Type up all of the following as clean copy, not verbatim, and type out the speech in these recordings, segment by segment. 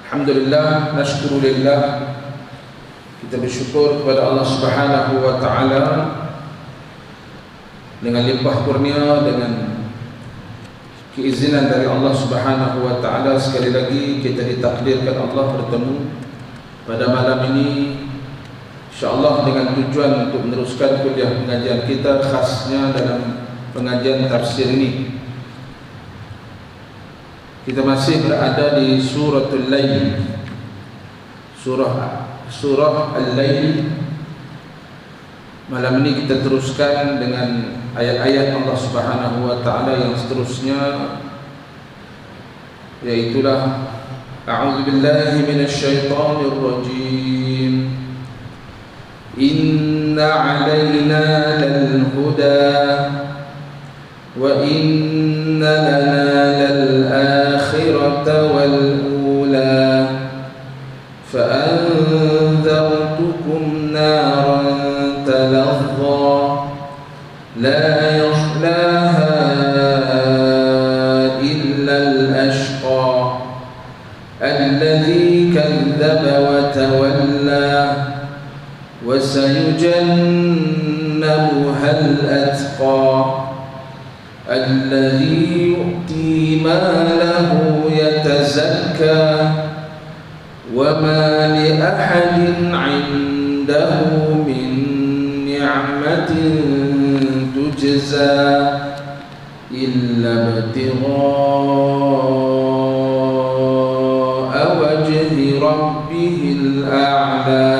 Alhamdulillah, nashkurulillah, kita bersyukur kepada Allah Subhanahu wa taala dengan limpah kurnia, dengan keizinan dari Allah Subhanahu wa taala. Sekali lagi kita ditakdirkan Allah bertemu pada malam ini, insyaallah dengan tujuan untuk meneruskan kuliah pengajian kita, khasnya dalam pengajian tafsir ini. Kita masih berada di suratul Lail, surah Al-Lail. Malam ini kita teruskan dengan ayat-ayat Allah Subhanahu wa taala yang seterusnya, yaitulah a'udzu billahi minasyaitonir rajim. Inna 'alaina lal huda wa inna lana lal akhirata wal ula fa anzartukum naran talazza la yaslaha illa al ashqa alladhi kadzdzaba wa tawalla wa sayujannabuha al atqa الذي يؤتي ماله يتزكى وما لأحد عنده من نعمة تجزى إلا ابتغاء وجه ربه الأعلى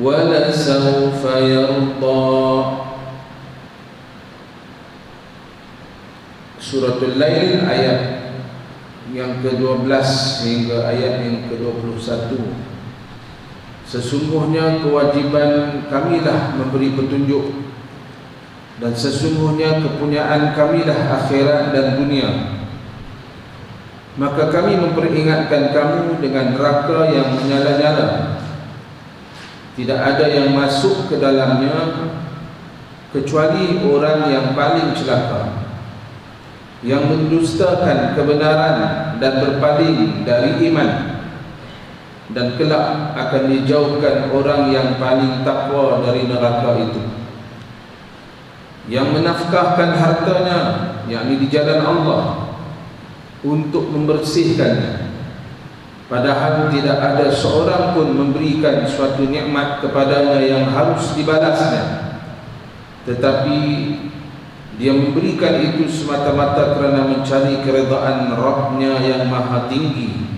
ولسوف يرضى. Suratul Lail ayat yang ke-12 hingga ayat yang ke-21. Sesungguhnya kewajiban kamilah memberi petunjuk, dan sesungguhnya kepunyaan kamilah akhirat dan dunia. Maka kami memperingatkan kamu dengan neraka yang menyala-nyala, tidak ada yang masuk ke dalamnya kecuali orang yang paling celaka, yang mendustakan kebenaran dan berpaling dari iman, dan kelak akan dijauhkan orang yang paling takwa dari neraka itu, yang menafkahkan hartanya, yakni di jalan Allah, untuk membersihkannya, padahal tidak ada seorang pun memberikan suatu nikmat kepadanya yang harus dibalasnya, tetapi dia memberikan itu semata-mata kerana mencari keredaan Rabb-Nya yang maha tinggi,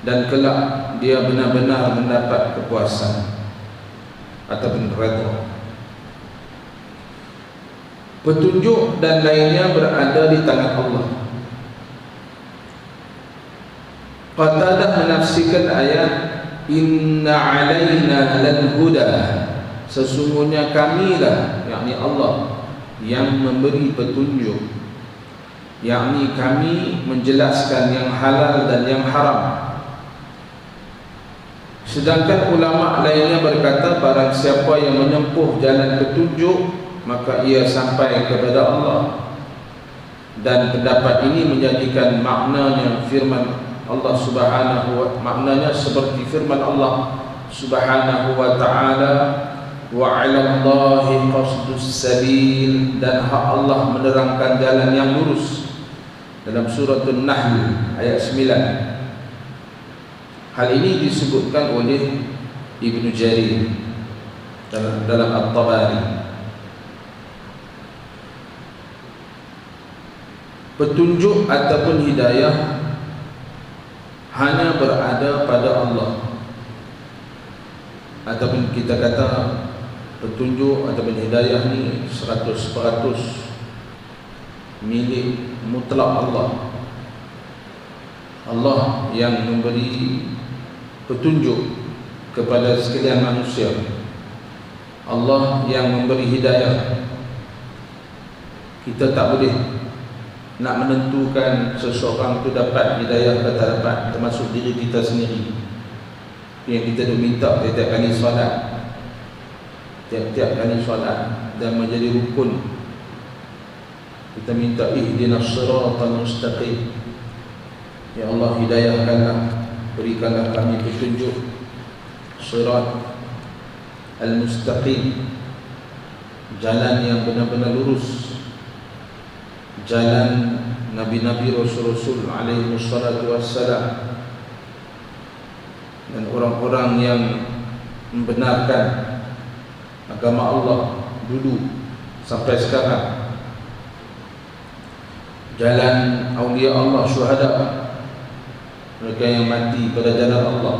dan kelak dia benar-benar mendapat kepuasan ataupun redha. Petunjuk dan lainnya berada di tangan Allah. Qatadah menafsirkan ayat inna 'alaina lal huda, sesungguhnya kamilah, yakni Allah, yang memberi petunjuk, yakni kami menjelaskan yang halal dan yang haram. Sedangkan ulama lainnya berkata, barang siapa yang menempuh jalan petunjuk, maka ia sampai kepada Allah. Dan pendapat ini menjadikan maknanya firman Allah Subhanahu wa ta'ala, maknanya seperti firman Allah Subhanahu wa ta'ala, wa 'ala Allahi qasdus sabil, dan hak Allah menerangkan jalan yang lurus, dalam surah An-Nahl ayat 9. Hal ini disebutkan oleh Ibnu Jarir dalam At-Tabari. Petunjuk ataupun hidayah hanya berada pada Allah, ataupun kita kata petunjuk ataupun hidayah ni 100% milik mutlak Allah. Allah yang memberi petunjuk kepada sekalian manusia, Allah yang memberi hidayah. Kita tak boleh nak menentukan seseorang itu dapat hidayah atau tak dapat, termasuk diri kita sendiri. Yang kita minta tiap-tiap kali solat, dan menjadi rukun, kita minta ihdinas siratal mustaqim, ya Allah hidayahkanlah berikanlah kami petunjuk sirat al-mustaqim, jalan yang benar-benar lurus, jalan Nabi-Nabi, Rasul-Rasul alaihi wassalatu wassalam, dan orang-orang yang membenarkan agama Allah dulu sampai sekarang, jalan awliya Allah, syuhada, mereka yang mati pada jalan Allah,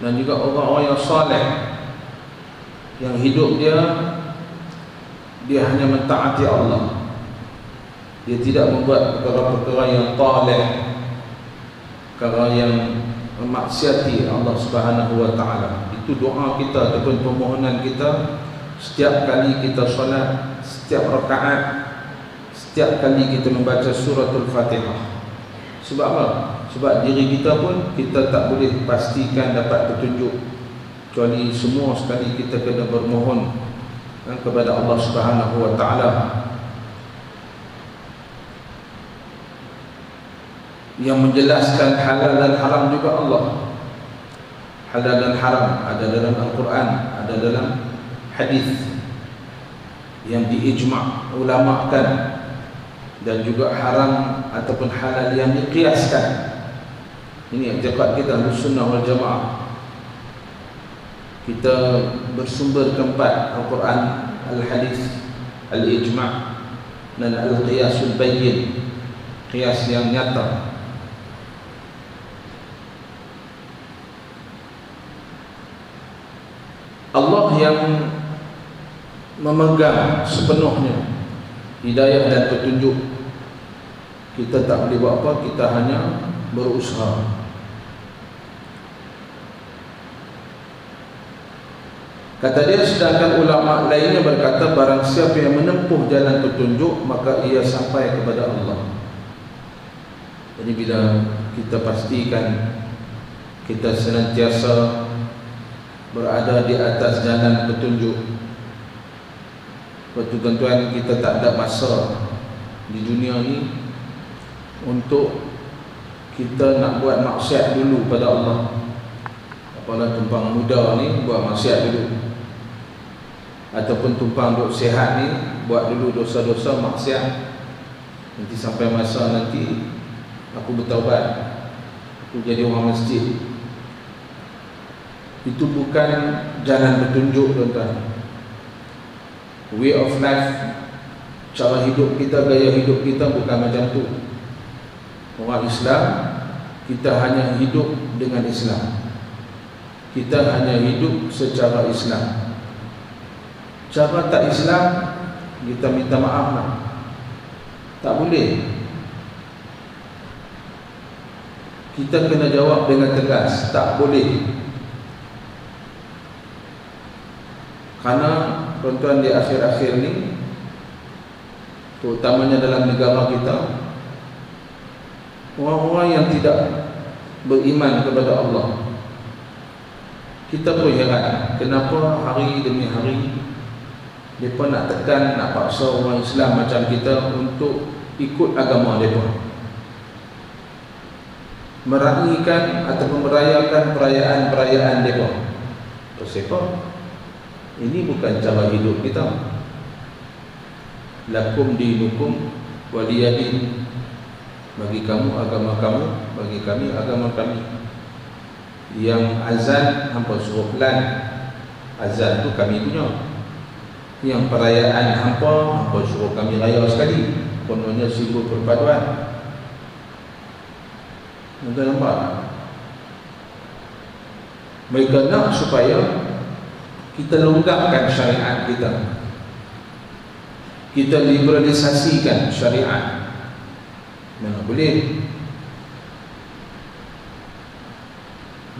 dan juga orang-orang yang saleh, yang hidup dia hanya mentaati Allah, dia tidak membuat perkara-perkara yang taleh, perkara yang memaksiati Allah Subhanahu wa taala. Itu doa kita ataupun permohonan kita setiap kali kita solat, setiap rakaat, setiap kali kita membaca suratul Fatihah. Sebab apa? Sebab diri kita pun kita tak boleh pastikan dapat petunjuk, kecuali semua sekali kita kena bermohon kepada Allah Subhanahu wa taala. Yang menjelaskan halal dan haram juga Allah. Halal dan haram ada dalam Al-Quran, ada dalam hadis yang diijma' ulama'-kan, dan juga haram ataupun halal yang diqiyaskan. Ini i'tiqad kita Ahlussunnah wal Jamaah. Kita bersumber keempat, Al-Quran, Al-Hadis, Al-Ijma' dan Al-Qiyasul Bayyin, qiyas yang nyata. Allah yang memegang sepenuhnya hidayah dan petunjuk. Kita tak boleh buat apa, kita hanya berusaha. Kata dia, sedangkan ulama lainnya berkata, barang siapa yang menempuh jalan petunjuk, maka ia sampai kepada Allah. Jadi bila kita pastikan kita senantiasa berada di atas jalan petunjuk, tuan-tuan, kita tak ada masa di dunia ni untuk kita nak buat maksiat dulu pada Allah. Apalah tumpang muda ni buat maksiat dulu, ataupun tumpang duk sihat ni buat dulu dosa-dosa maksiat. Nanti sampai masa nanti aku bertaubat, aku jadi orang masjid. Itu bukan jalan petunjuk, tuan-tuan. Way of life, cara hidup kita, gaya hidup kita bukan macam tu. Orang Islam, kita hanya hidup dengan Islam, kita hanya hidup secara Islam. Cara tak Islam, kita minta maaf lah, tak boleh. Kita kena jawab dengan tegas, tak boleh. Karena tuan-tuan, di akhir-akhir ni, terutamanya dalam negara kita, orang-orang yang tidak beriman kepada Allah, kita pun heran kenapa hari demi hari mereka nak tekan, nak paksa orang Islam macam kita untuk ikut agama mereka, meraihkan ataupun merayakan perayaan-perayaan mereka. Sebab ini bukan cara hidup kita. Lakum dinukum waliyadin, bagi kamu agama kamu, bagi kami agama kami. Yang azan hampa suruh pelan, azan tu kami punya. Yang perayaan hampa suruh kami raya sekali, kononnya simbol perpaduan. Anda nampak? Mereka nak supaya kita longgarkan syariat kita, kita liberalisasikan syariat. Mana boleh.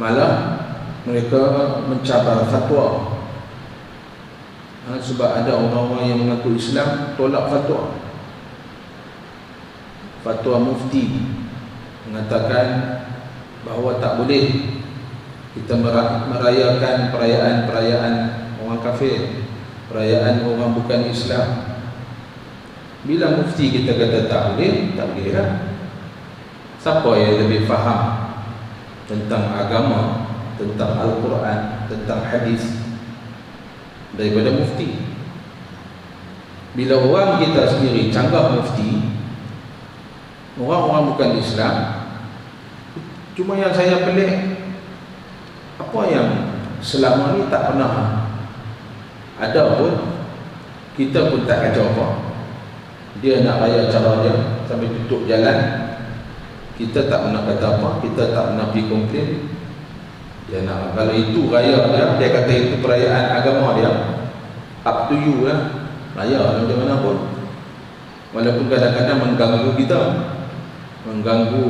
Malah mereka mencabar fatwa. Sebab ada orang-orang yang mengaku Islam tolak fatwa. Fatwa mufti mengatakan bahawa tak boleh kita merayakan perayaan-perayaan orang kafir, perayaan orang bukan Islam. Bila mufti kita kata tak boleh, tak boleh lah. Siapa yang lebih faham tentang agama, tentang Al-Quran, tentang hadis daripada mufti? Bila orang kita sendiri canggah mufti, orang-orang bukan Islam, cuma yang saya pelik, apa yang selama ni tak pernah ada pun, kita pun tak kacau apa. Dia nak raya cara dia sampai tutup jalan, kita tak pernah kata apa, kita tak pernah pergi komplain. Dia nak, kalau itu raya dia kata itu perayaan agama dia, up to you lah, raya macam mana pun. Walaupun kadang-kadang mengganggu kita, mengganggu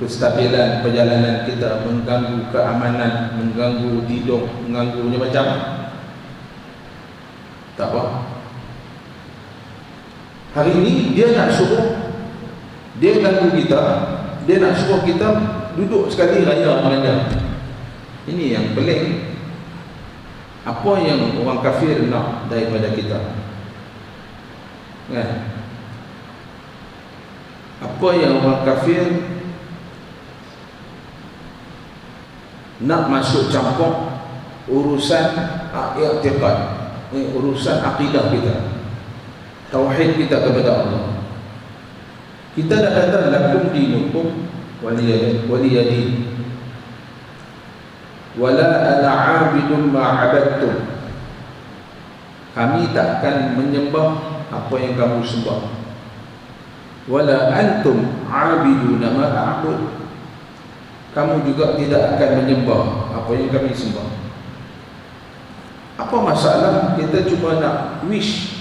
kestabilan perjalanan kita, mengganggu keamanan, mengganggu tidur, mengganggu macam-macam, tak apa. Hari ini dia nak suruh, dia ganggu kita, dia nak suruh kita duduk sekali raya dengan dia. Ini yang pelik. Apa yang orang kafir nak daripada kita, kan? Apa yang orang kafir nak masuk campur urusan i'tiqad, urusan akidah kita, tauhid kita kepada Allah. Kita dah kata lakum dinukum waliyadin, wala ana 'abidun ma 'abadtum. Kami takkan menyembah apa yang kamu sembah. Wala antum 'abiduna ma a'bud. Kamu juga tidak akan menyembah apa yang kami sembah. Apa masalah kita cuma nak wish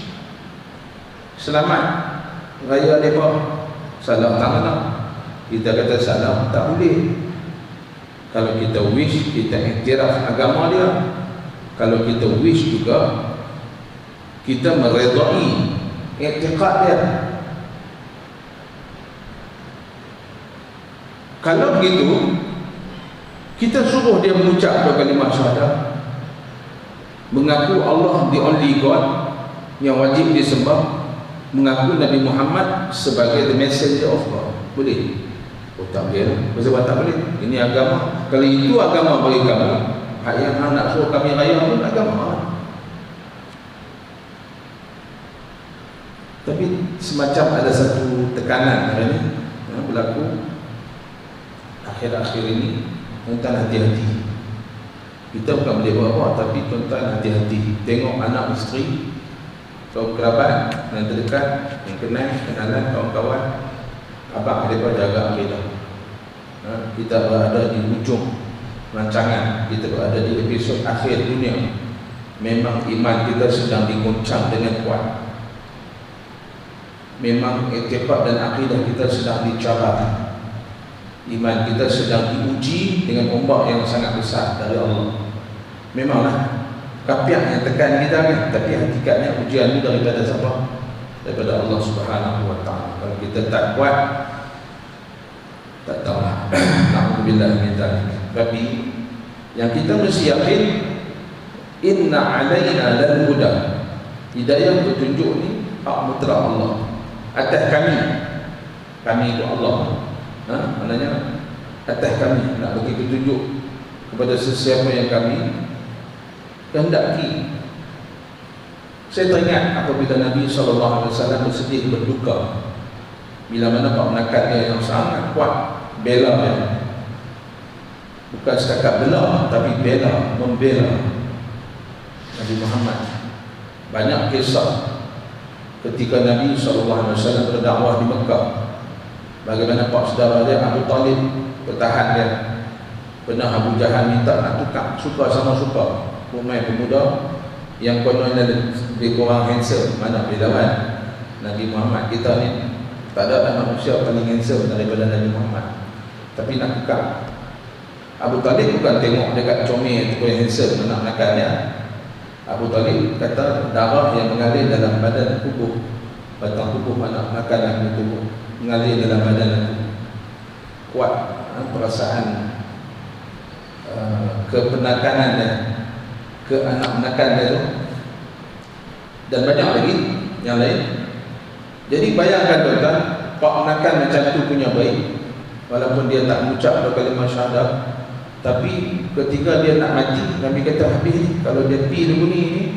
selamat raya mereka? Salam tak nak. Kita kata salam tak boleh. Kalau kita wish, kita iktiraf agama dia. Kalau kita wish juga, kita meredai i'tiqad dia. Kalau begitu, kita suruh dia mengucap dua kalimah syahadah, mengaku Allah the only God yang wajib disembah, mengaku Nabi Muhammad sebagai the messenger of God. Boleh? Oh tak boleh. Sebab tak boleh. Ini agama. Kalau itu agama bagi kamu, hak yang nak suruh kami raya pun agama. Tapi semacam ada satu tekanan hari ini yang berlaku akhir-akhir ini. Tuan-tuan hati-hati. Kita bukan boleh buat apa, tapi tuan-tuan hati-hati. Tengok anak isteri, kaum kerabat yang terdekat, yang kenal, kenalan, kawan-kawan, abang mereka jaga akidah. Kita berada di ujung rancangan, kita berada di episod akhir dunia. Memang iman kita sedang diguncang dengan kuat. Memang i'tiqad dan akidah kita sedang dicabar. Iman kita sedang diuji dengan ombak yang sangat besar dari Allah. Memanglah kapiak yang tekan kita kan, tapi hakikatnya ujian itu daripada siapa? Daripada Allah Subhanahu wa ta'ala. Kalau kita tak kuat, tak tahulah. Na'udzubillah min dzalik. Tapi yang kita mesti yakin, inna 'alaina lal huda. Hidayah petunjuk ni hak mutlak Allah atas kami. Kami itu Allah. Maknanya atas kami nak bagi petunjuk kepada sesiapa yang kami kehendaki. Saya teringat apabila Nabi SAW bersedih berduka bila mana Pak Menakat dia yang sangat kuat bela dia, bukan setakat bela tapi bela, membela Nabi Muhammad. Banyak kisah ketika Nabi SAW berdakwah di Mekah, bagaimana pak saudara dia Abu Talib bertahan dia. Pernah Abu Jahal minta nak tukar, suka sama suka, rumai pemuda yang kononnya lebih kurang handsome, mana boleh lawan Nabi Muhammad. Kita ni tak ada manusia paling handsome daripada Nabi Muhammad, tapi nak tukar. Abu Talib bukan tengok dekat comel tu yang handsome nak nakalnya. Abu Talib kata darah yang mengalir dalam badan tubuh, batang tubuh anak nakal yang tubuh mengalir dalam badan aku. Kuat perasaan kepenakanan dan keanak-anakan dia tu, dan banyak lagi yang lain. Jadi bayangkan tuan-tuan, Pak Menakan macam tu punya baik, walaupun dia tak mengucap kalimah syahadat, tapi ketika dia nak mati, Nabi kata habis ni, kalau dia pi dulu ni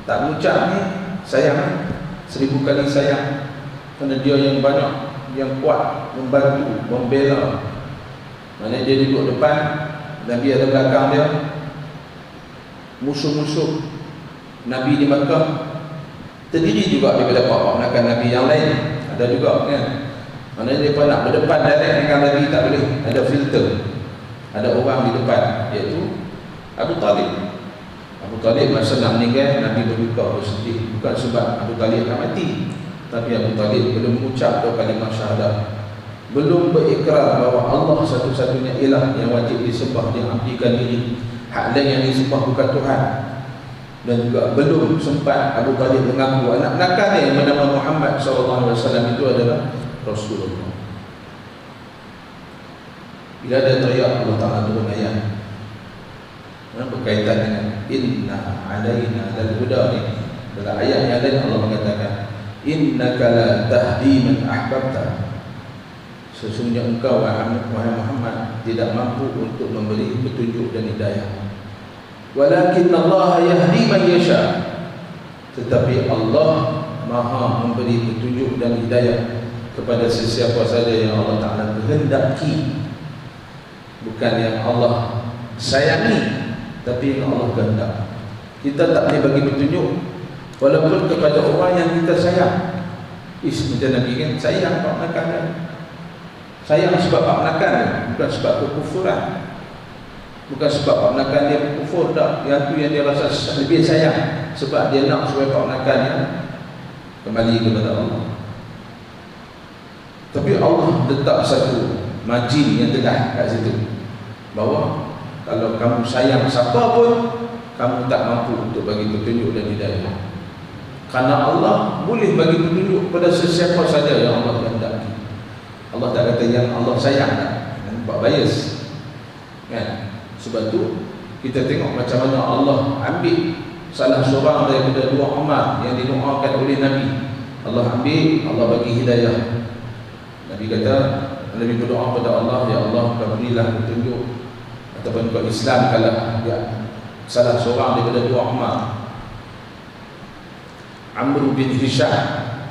tak mengucap ni, sayang, 1000 kali sayang, kerana dia yang banyak, yang kuat, membantu, membela. Maknanya dia duduk depan, Nabi ada belakang dia. Musuh-musuh Nabi di Makkah terdiri juga daripada pak-pak Nabi yang lain, ada juga kan. Maknanya mereka nak berdepan direct dengan Nabi tak boleh, ada filter, ada orang di depan, iaitu Abu Talib. Abu Talib masa nak meninggal, Nabi berduka, bersedih, bukan sebab Abu Talib akan mati, tapi Abu Talib belum mengucap kalimah syahadat, belum berikrar bahawa Allah satu-satunya ilah yang wajib disembah, diabdikan diri, hak lain yang disembah bukan Tuhan. Dan juga belum sempat Abu Talib mengaku anak nakal yang bernama Muhammad SAW itu adalah Rasulullah. Bila ada teriak, Allah Ta'ala turun ayat berkaitan dengan inna alaina lal huda ni. Dalam ayat yang lain Allah mengatakan innaka la tahdi man ahbabta, sesungguhnya engkau wahai Muhammad tidak mampu untuk memberi petunjuk dan hidayah. Walakin Allah yahdi man yasha, tetapi Allah Maha memberi petunjuk dan hidayah kepada sesiapa saja yang Allah Ta'ala kehendaki. Bukan yang Allah sayangi, tapi yang Allah kehendak. Kita tak boleh bagi petunjuk walaupun kepada orang yang kita sayang. Macam Nabi kan, sayang pak menakan dia, sayang sebab pak menakan dia, bukan sebab kekufuran, bukan sebab pak menakan dia kufur, tak. Yang tu yang dia rasa lebih sayang, sebab dia nak supaya pak menakan dia kembali kepada Allah. Tapi Allah letak satu margin yang tegas kat situ, bahawa kalau kamu sayang siapa pun, kamu tak mampu untuk bagi petunjuk dan hidayah. Karena Allah boleh bagi petunjuk kepada sesiapa saja yang Allah kehendaki. Allah tak kata yang Allah sayang, tak. Nampak bias kan? Sebab tu kita tengok macam mana Allah ambil salah seorang daripada dua umat yang didoakan oleh Nabi. Allah ambil, Allah bagi hidayah. Nabi kata, Nabi berdoa kepada Allah, ya Allah, kau berilah petunjuk ataupun kau Islamkanlah ya salah seorang daripada dua umat, Amr bin Hisham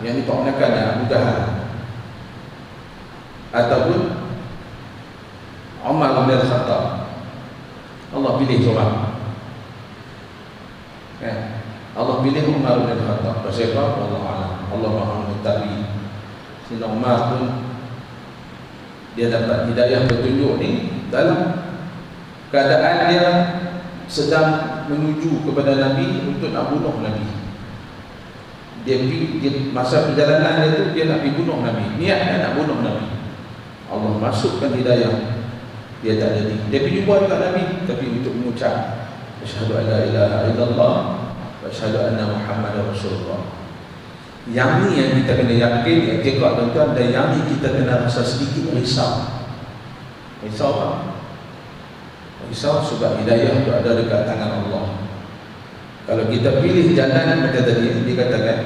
yang diperkenalkan Abu Jahal, ataupun Umar bin Khattab. Allah pilih seorang, Allah pilih Umar bin Khattab. Pasal apa? Allah Alam, Allah Maha mengetahui. Sehingga Umar pun dia dapat hidayah petunjuk ni dalam keadaan dia sedang menuju kepada Nabi untuk nak bunuh Nabi. Dia masa perjalanan dia tu, dia nak pergi bunuh Nabi, niatnya nak bunuh Nabi. Allah masukkan hidayah, dia tak jadi. Dia pergi jumpa dengan Nabi, tapi untuk mengucap asyhadu an la ilaha illallah wa asyhadu anna Muhammadar Rasulullah. Yang ni yang kita kena yakin, cakap tuan-tuan, dan yang ni kita kena rasa sedikit risau. Risau apa? Risau sebab hidayah itu ada dekat tangan Allah. Kalau kita pilih jalan macam tadi dikatakan,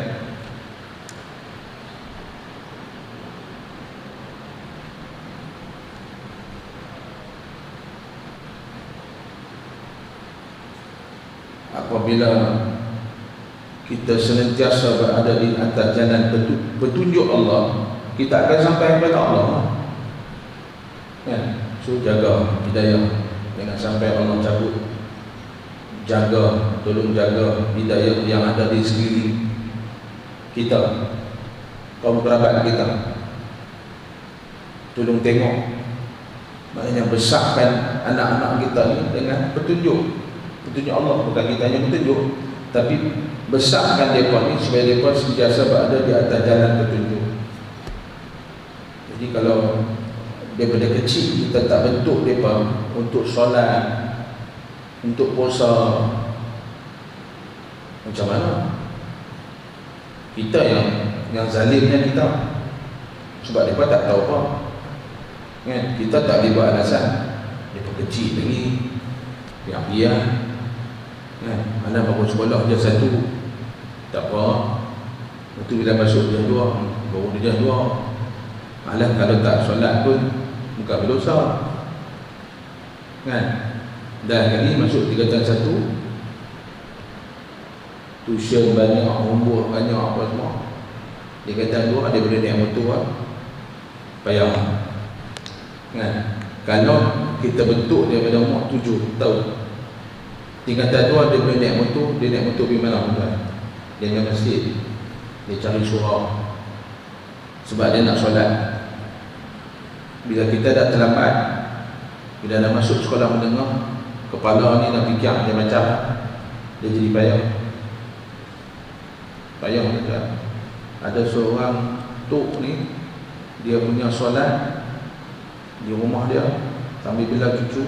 apabila kita senantiasa berada di atas jalan petunjuk Allah, kita akan sampai kepada Allah. Ya, so jaga hidayah. Jangan sampai Allah cabut. Jaga, tolong jaga hidayah yang ada di sekeliling kita, kaum kerabat kita. Tolong tengok, maknanya besarkan anak-anak kita ni dengan petunjuk Allah. Bukan kita hanya petunjuk, tapi besarkan mereka ni supaya mereka sentiasa berada di atas jalan petunjuk. Jadi kalau daripada kecil kita tak bentuk mereka untuk solat, untuk puasa, macam mana? Kita yang zalimnya kita, sebab mereka tak tahu apa kan? Kita tak boleh buat alasan. Mereka kecil lagi, piak-piak kan? Mana baru sekolah dia satu, tak apa. Lepas tu bila masuk dia dua, baru dia dua. Malah kalau tak solat pun bukan berdosa kan. Dan kali masuk tingkatan 1, tuition banyak, homework banyak, apa semua. Tingkatan 2 dia boleh naik motor payah kan. Kalau kita bentuk dia pada umur 7 tahun, tingkatan 2 dia boleh naik motor. Dia naik motor pergi mana tuan? Dia naik masjid, dia cari surau sebab dia nak solat. Bila kita dah terlambat, bila dah masuk sekolah menengah, kepala ni nak fikir dia macam, dia jadi payah kan. Ada seorang tok ni, dia punya solat di rumah dia sambil bila cucu.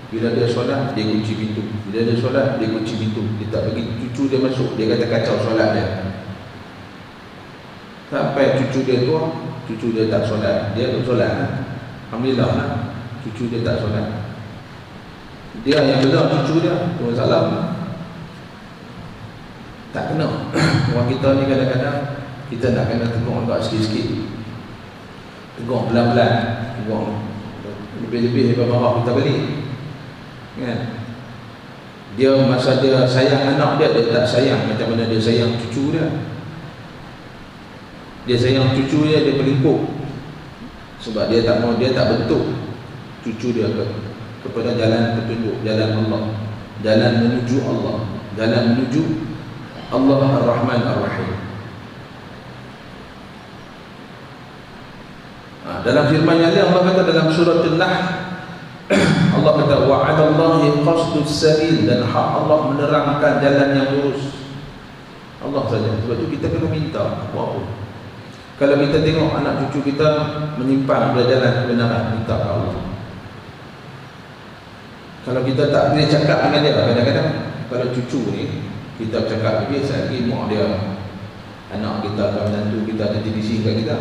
Bila dia solat, dia kunci pintu. Bila dia solat, dia kunci pintu. Dia tak bagi cucu dia masuk. Dia kata kacau solat dia. Sampai cucu dia tua, cucu dia tak solat. Dia tak solat lah. Alhamdulillah lah, cucu dia tak solat. Dia yang benar cucu dia, tu masalah. Tak kena. Orang kita ni kadang-kadang kita nak kena tegur agak sikit-sikit. Tegur pelan-pelan. Tegur lebih-lebih daripada marah kita balik kan. Dia masa dia sayang anak dia, dia tak sayang macam mana dia sayang cucu dia. Dia sayang cucu dia, dia pelingkup. Sebab dia tak mau, dia tak bentuk cucu dia kepada jalan petunjuk, jalan Allah, jalan menuju Allah, jalan menuju Allah Ar-Rahman Ar-Rahim. Dalam firman yang lain Allah kata dalam surah An-Nahl, Allah kata wa'adallahi qasdus sabil, dan hak Allah menerangkan jalan yang lurus. Allah saja. Sebab tu kita kena minta apa-apa. Kalau kita tengok anak cucu kita menyimpang dari jalan kebenaran, minta ke Allah. Kalau kita tak boleh cakap dengan dia, kadang-kadang kalau cucu ni kita cakap biasa lagi, mak dia, anak kita, menantu kita ada di sini kat kita,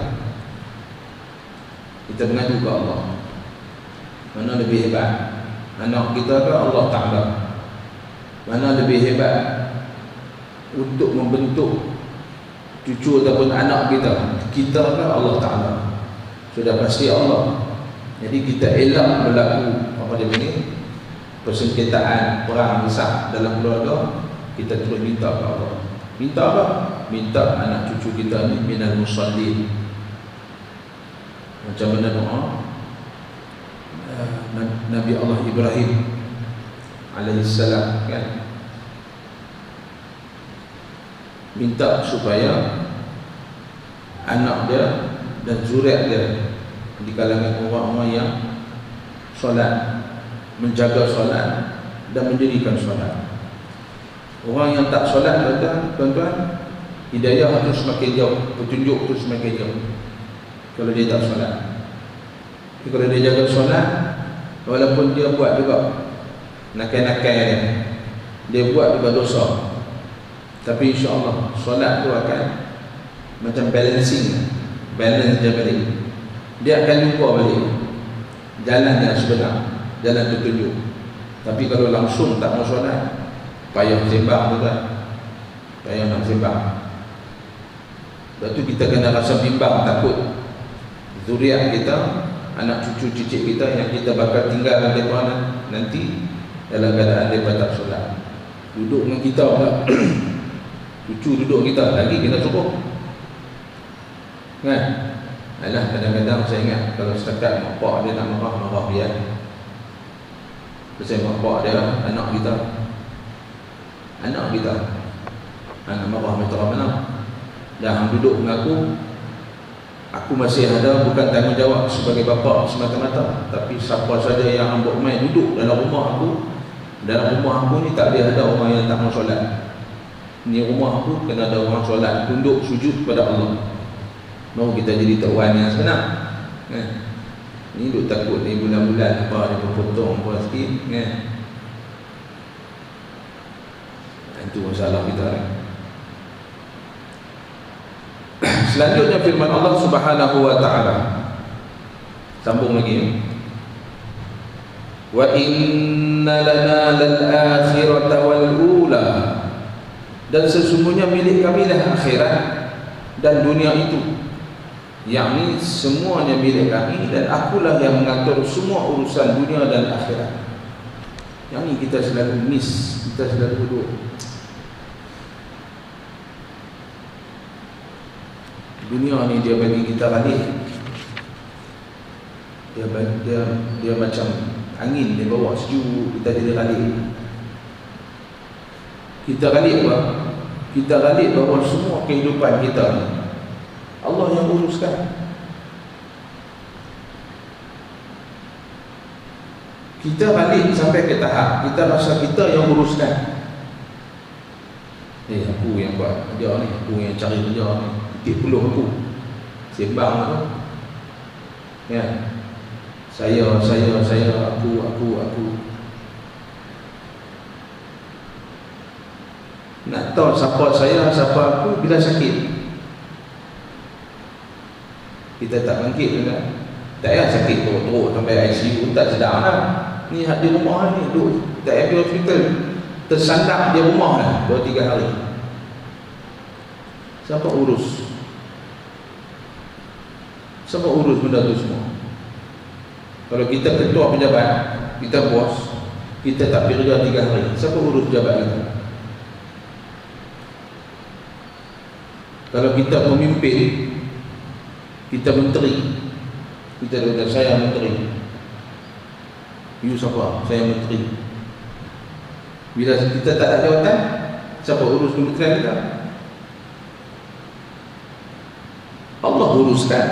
kita mengadu ke Allah. Mana lebih hebat, anak kita ke Allah Ta'ala? Mana lebih hebat untuk membentuk cucu ataupun anak kita? Kita ke Allah Ta'ala? Sudah pasti Allah. Jadi kita elak berlaku apa dia ni, persengketaan, perang besar dalam keluarga. Kita terus minta ke Allah. Minta apa? Minta anak cucu kita ni minal musallin. Macam mana doa Nabi Allah Ibrahim alaihissalam kan, minta supaya anak dia dan zuriat dia di kalangan orang-orang yang solat, menjaga solat dan mendirikan solat. Orang yang tak solat, tuan-tuan, hidayah itu semakin jauh, petunjuk itu semakin jauh kalau dia tak solat. Tapi kalau dia jaga solat, walaupun dia buat juga nakal-nakal dia buat juga dosa, tapi insya-Allah solat tu akan macam balancing, balance dia balik. Dia akan jumpa balik jalan yang sebenar, jalan petunjuk. Tapi kalau langsung tak mau solat, payah sembang tu kan, payah nak sembang. Sebab tu kita kena rasa bimbang, takut zuriat kita, anak cucu cicit kita yang kita bakal tinggal dengan mereka nanti dalam keadaan mereka tak solat. Duduk dengan kita pula cucu duduk kita lagi kena suruh kan. Alah, kadang-kadang saya ingat kalau setakat mak pak dia nak marah biar. Pasal mak pak dia anak kita anak marah macam mana, dah duduk dengan aku masih ada bukan tanggungjawab sebagai bapa semata-mata, tapi siapa saja yang hamba main duduk dalam rumah aku ni tak boleh ada orang yang tak mau solat. Ni rumah aku kena ada orang solat, tunduk sujud kepada Allah. Mau kita jadi tuan yang sebenar kan? Ni duk takut ni bulan-bulan apa dia potong apa sikit kan. Itu masalah kita kan? Selanjutnya firman Allah Subhanahu wa taala. Sambung lagi. Wa inna lana lal akhirata wal ula. Dan sesungguhnya milik kami lah akhirat dan dunia itu. Yang ni semuanya milik kami dan akulah yang mengatur semua urusan dunia dan akhirat. Yang ni kita selalu miss, kita selalu duduk. Dunia ni dia bagi kita balik. Dia macam angin, dia bawa sejuk, kita jadi balik. Kita balik apa? Kita balik bahawa semua kehidupan kita ni Allah yang uruskan. Kita balik sampai ke tahap kita rasa kita yang uruskan. Aku yang buat kerja ni, aku yang cari kerja ni, titik peluh aku, sembang aku. Ya. Saya, aku. Nak tahu siapa saya, siapa aku bila sakit. Kita tak bangkit juga. Tak payah sakit teruk-teruk sampai ICU, tak sedar lah. Ni di rumah ni, duduk tak pergi hospital, tersandak di rumah lah 2-3 hari. Siapa urus? Siapa urus benda tu semua? Kalau kita ketua pejabat, kita bos, kita tak pergi kerja 3 hari, siapa urus pejabat kita? Kalau kita pemimpin, kita menteri, kita kata saya menteri, you siapa? Saya menteri. Bila kita tak ada jawatan, siapa urus kementerian kita? Allah uruskan.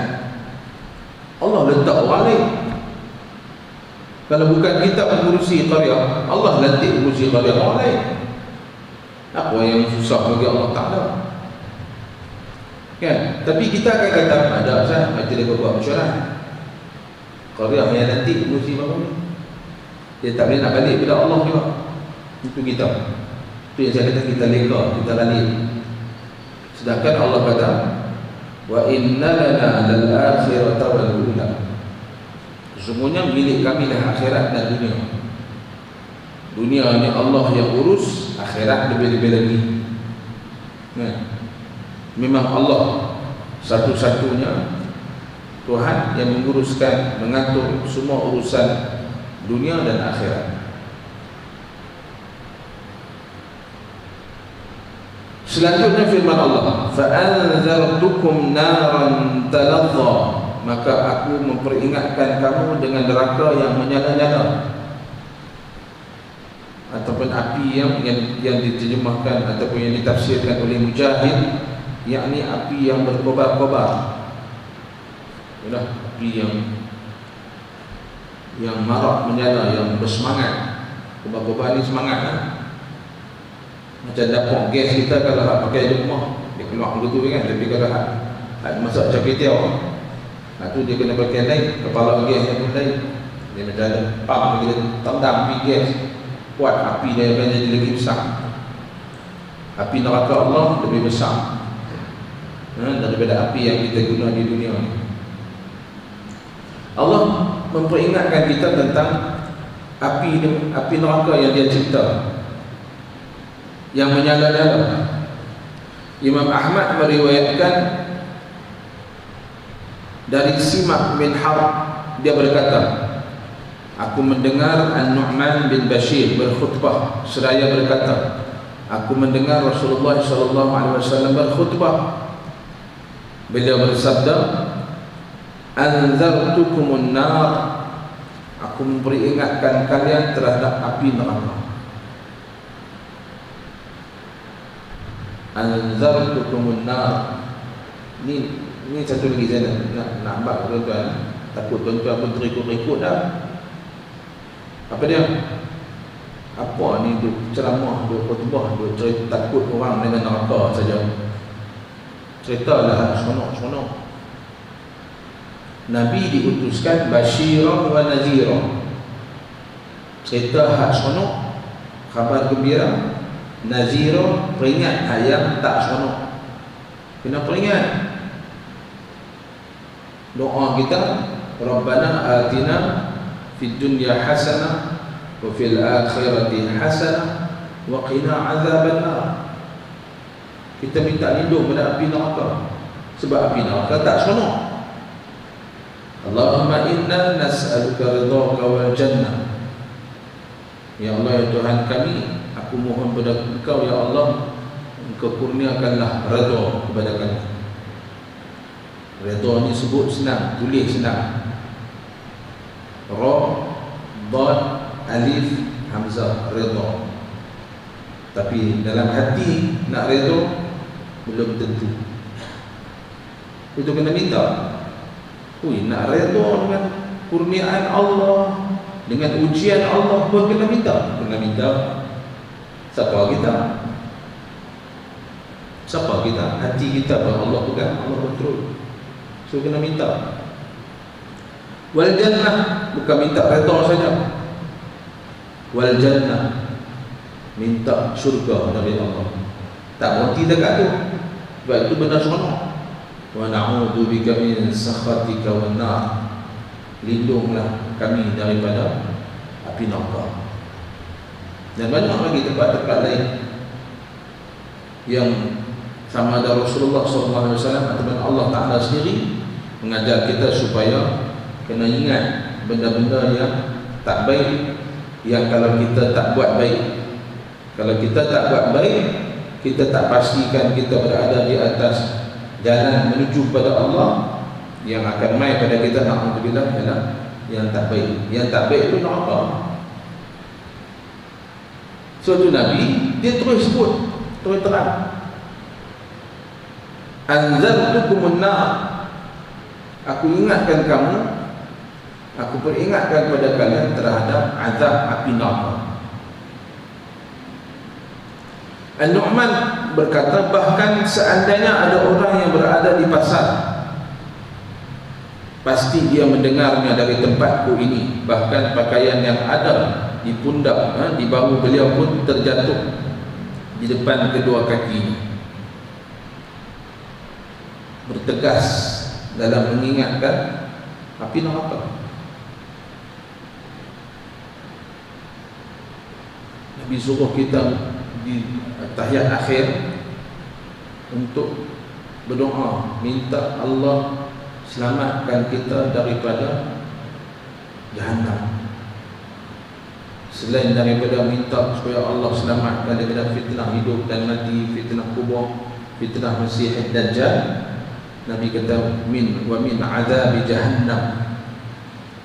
Allah letak orang lain. Kalau bukan kita mengurusi qarya, Allah lantik mengurusi qarya orang lain. Apa yang susah bagi Allah Ta'ala? Kan? Tapi kita akan kata ada sah, macam dia buat mesyuarat. Qarya yang nanti mengurusi apa ni? Dia tak boleh nak balik pada Allah juga. Itu kita. Itu yang saya kata kita leka, kita balik. Sedangkan Allah kata, wa inna lana lal akhirata wal ula. Sesungguhnya milik kami lah akhirat dan dunia. Dunia ni Allah yang urus, akhirat lebih-lebih lagi. Nah, memang Allah satu-satunya Tuhan yang menguruskan, mengatur semua urusan dunia dan akhirat. Selanjutnya firman Allah, fa'anzartukum naran talazza, maka aku memperingatkan kamu dengan neraka yang menyala-nyala, ataupun api yang diterjemahkan ataupun yang ditafsirkan oleh Mujahid, yakni api yang berkobar-kobar. Itulah api yang marak menyala, yang bersemangat. Kobar-kobar ni semangat lah. Macam dapur gas kita kalau nak pakai di rumah, dia keluar begitu kan. Tapi kalau nak masak capitel, tu dia kena pakai lain, kepala gasnya pun lain. Dia macam ada pump, kita tendang api gas, kuat api dia akan jadi lagi besar. Api neraka Allah lebih besar daripada api yang kita guna di dunia ni. Allah memperingatkan kita tentang api neraka yang dia cipta, yang menyala-nyala. Imam Ahmad meriwayatkan dari Simak bin Harb, dia berkata, aku mendengar An-Nu'man bin Bashir berkhutbah seraya berkata, aku mendengar Rasulullah SAW berkhutbah. Beliau bersabda, anzartukumun nar, aku memperingatkan kalian terhadap api neraka. Anzartukumun nar. Ini satu lagi saya nak nampak tuan-tuan. Takut tuan-tuan pun terikut-ikut dah. Apa dia? Apa ni duk ceramah, duk khutbah, duk cerita takut orang dengan neraka saja. Ceritalah seronok-seronok. Nabi diutuskan basyiran wa nazira. Cerita hak seronok, khabar gembira. Nazira, peringat hak yang tak seronok. Kena peringat. Doa kita, Rabbana atina fid dunya hasanah wa fil akhirati hasanah wa qina azabannar. Kita minta lindung pada api neraka, sebab api neraka tak seronok. Allahumma inna nas'aluka ridhaka wal jannah. Ya Allah, ya Tuhan kami, aku mohon kepada Engkau ya Allah, Engkau kurniakanlah redha kepada kami. Redha ni sebut senang, tulis senang. Ra, dad, alif, hamzah, redha. Tapi dalam hati nak redha belum tentu. Itu kena minta. Nak redha dengan kurniaan Allah, dengan ujian Allah pun kena minta. Kena minta. Siapa kita? Siapa kita? Hati kita pun Allah pegang, Allah kontrol. So kena minta. Wal jannah, bukan minta redha saja. Wal jannah, minta syurga dari Allah. Tak berhenti dekat tu. Sebab itu benar seronok. Wa na'udzu bika min sakhatika wan nar. Lindunglah kami daripada api neraka. Dan banyak lagi tempat-tempat lain yang sama ada Rasulullah SAW ataupun Allah Ta'ala sendiri mengajar kita supaya kena ingat benda-benda yang tak baik, yang kalau kita tak buat baik. Kalau kita tak buat baik, kita tak pastikan kita berada di atas jalan menuju pada Allah. Yang akan mai pada kita, na'udzubillah, ialah yang tak baik. Yang tak baik itu neraka. Suatu Nabi, dia terus sebut, terus terang, anzartukumun nar, aku ingatkan kamu, aku peringatkan kepada kalian terhadap azab api neraka. An-Nu'man berkata, bahkan seandainya ada orang yang berada di pasar, pasti dia mendengarnya dari tempatku ini. Bahkan pakaian yang ada di pundak, di bahu beliau pun terjatuh di depan kedua kaki. Bertegas dalam mengingatkan api neraka. Nabi suruh kita di tahiyat akhir untuk berdoa, minta Allah selamatkan kita daripada Jahannam. Selain daripada minta supaya Allah selamatkan daripada fitnah hidup dan mati, fitnah kubur, fitnah Masih Dajjal, Nabi kata min azab Jahannam,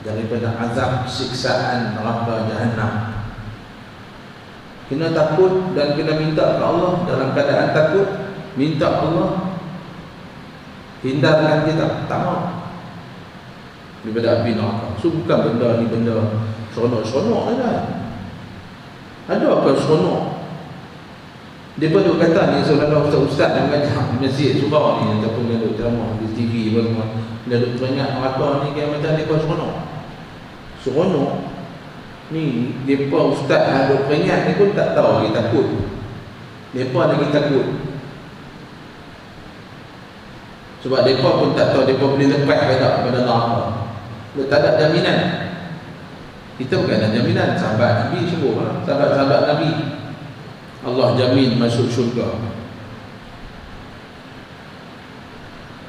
daripada azab siksaan neraka Jahannam. Kena takut dan kena minta ke Allah. Dalam keadaan takut, minta Allah hindarkan kita, tak mau daripada api neraka. So bukan benda ni benda seronok-seronok saja. Ada apa seronok? Dia pun kata ni seorang ustaz yang mengajar di masjid surau ni, ataupun dia duduk ceramah di TV apa semua, dia duduk teringat neraka ni kayak macam dia pun seronok. Seronok ni, mereka ustaz yang duduk peringat ni pun tak tahu lagi takut. Mereka lagi takut. Sebab mereka pun tak tahu mereka boleh lepas ke tak pada neraka. Dia tak ada jaminan. Kita bukan ada jaminan. Sahabat Nabi semua, sahabat-sahabat Nabi, Allah jamin masuk syurga.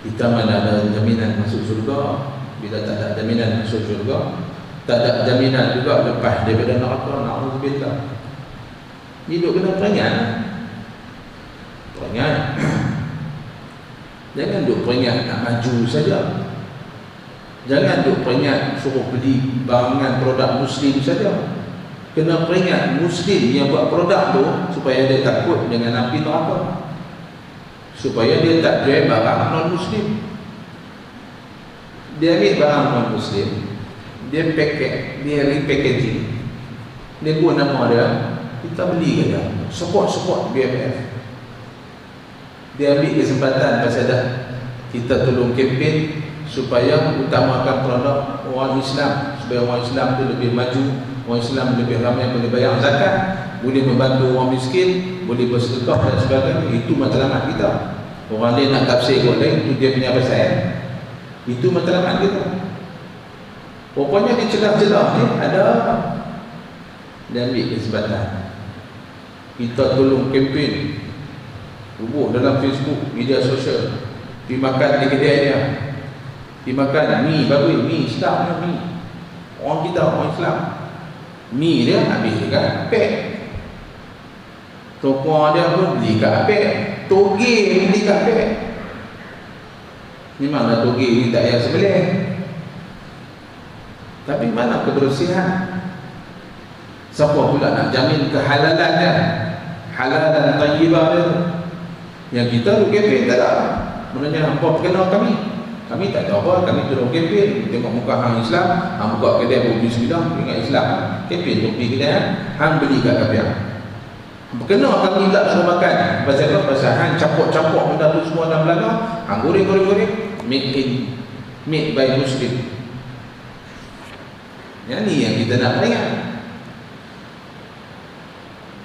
Kita mana ada jaminan masuk syurga. Bila tak ada jaminan masuk syurga, tak ada jaminan juga lepas daripada neraka. Na'udzubillah. Hidup kena peringat. Peringat. Jangan duk peringat nak maju saja. Jangan duk peringat suruh beli barangan produk Muslim saja. Kena peringat Muslim yang buat produk tu supaya dia takut dengan api neraka, supaya dia tak jual barang non-Muslim. Dia ambil barang non-Muslim, dia paket, dia repackaging, dia buat nama dia, kita beli ke dia, support BFF. Dia ambil kesempatan pasal dah kita tolong kempen supaya utamakan produk orang Islam, supaya orang Islam tu lebih maju, orang Islam lebih ramai boleh bayar zakat, boleh membantu orang miskin, boleh bersedekah dan sebagainya. Itu matlamat kita. Orang lain nak tafsir kot lain, itu dia punya pasal. Itu matlamat kita. Rupanya di celah-celah ni ada apa? Dia ambil kesempatan. Kita tolong kempen, hubung dalam Facebook, media sosial, pergi makan di kedai dia, Dimakan mi bagus, mi sedap lah mi. Orang kita, orang Islam, mi dia habis dekat apek. Toko dia pun beli kat apek. Toge beli kat apek. Memanglah toge ni tak payah sembelih. Tapi mana kebersihan? Siapa pula nak jamin kehalalan dia? Halalan tayyibah dia. Yang kita duk kempen tak ada. Maknanya hampa perkenal kami. Kami tak tahu apa, kami turun kempen. Tengok muka hang Islam, hang buka kedai buku Bismillah, ingat Islam. Kempen tu pergi kedai, hang beli kat kapiah. Berkenal kami tak suruh makan. Pasal apa? Pasal hang campur-campur benda tu semua dalam belakang. Hang goreng-goreng, made by Muslim. Yang ni yang kita nak ingat.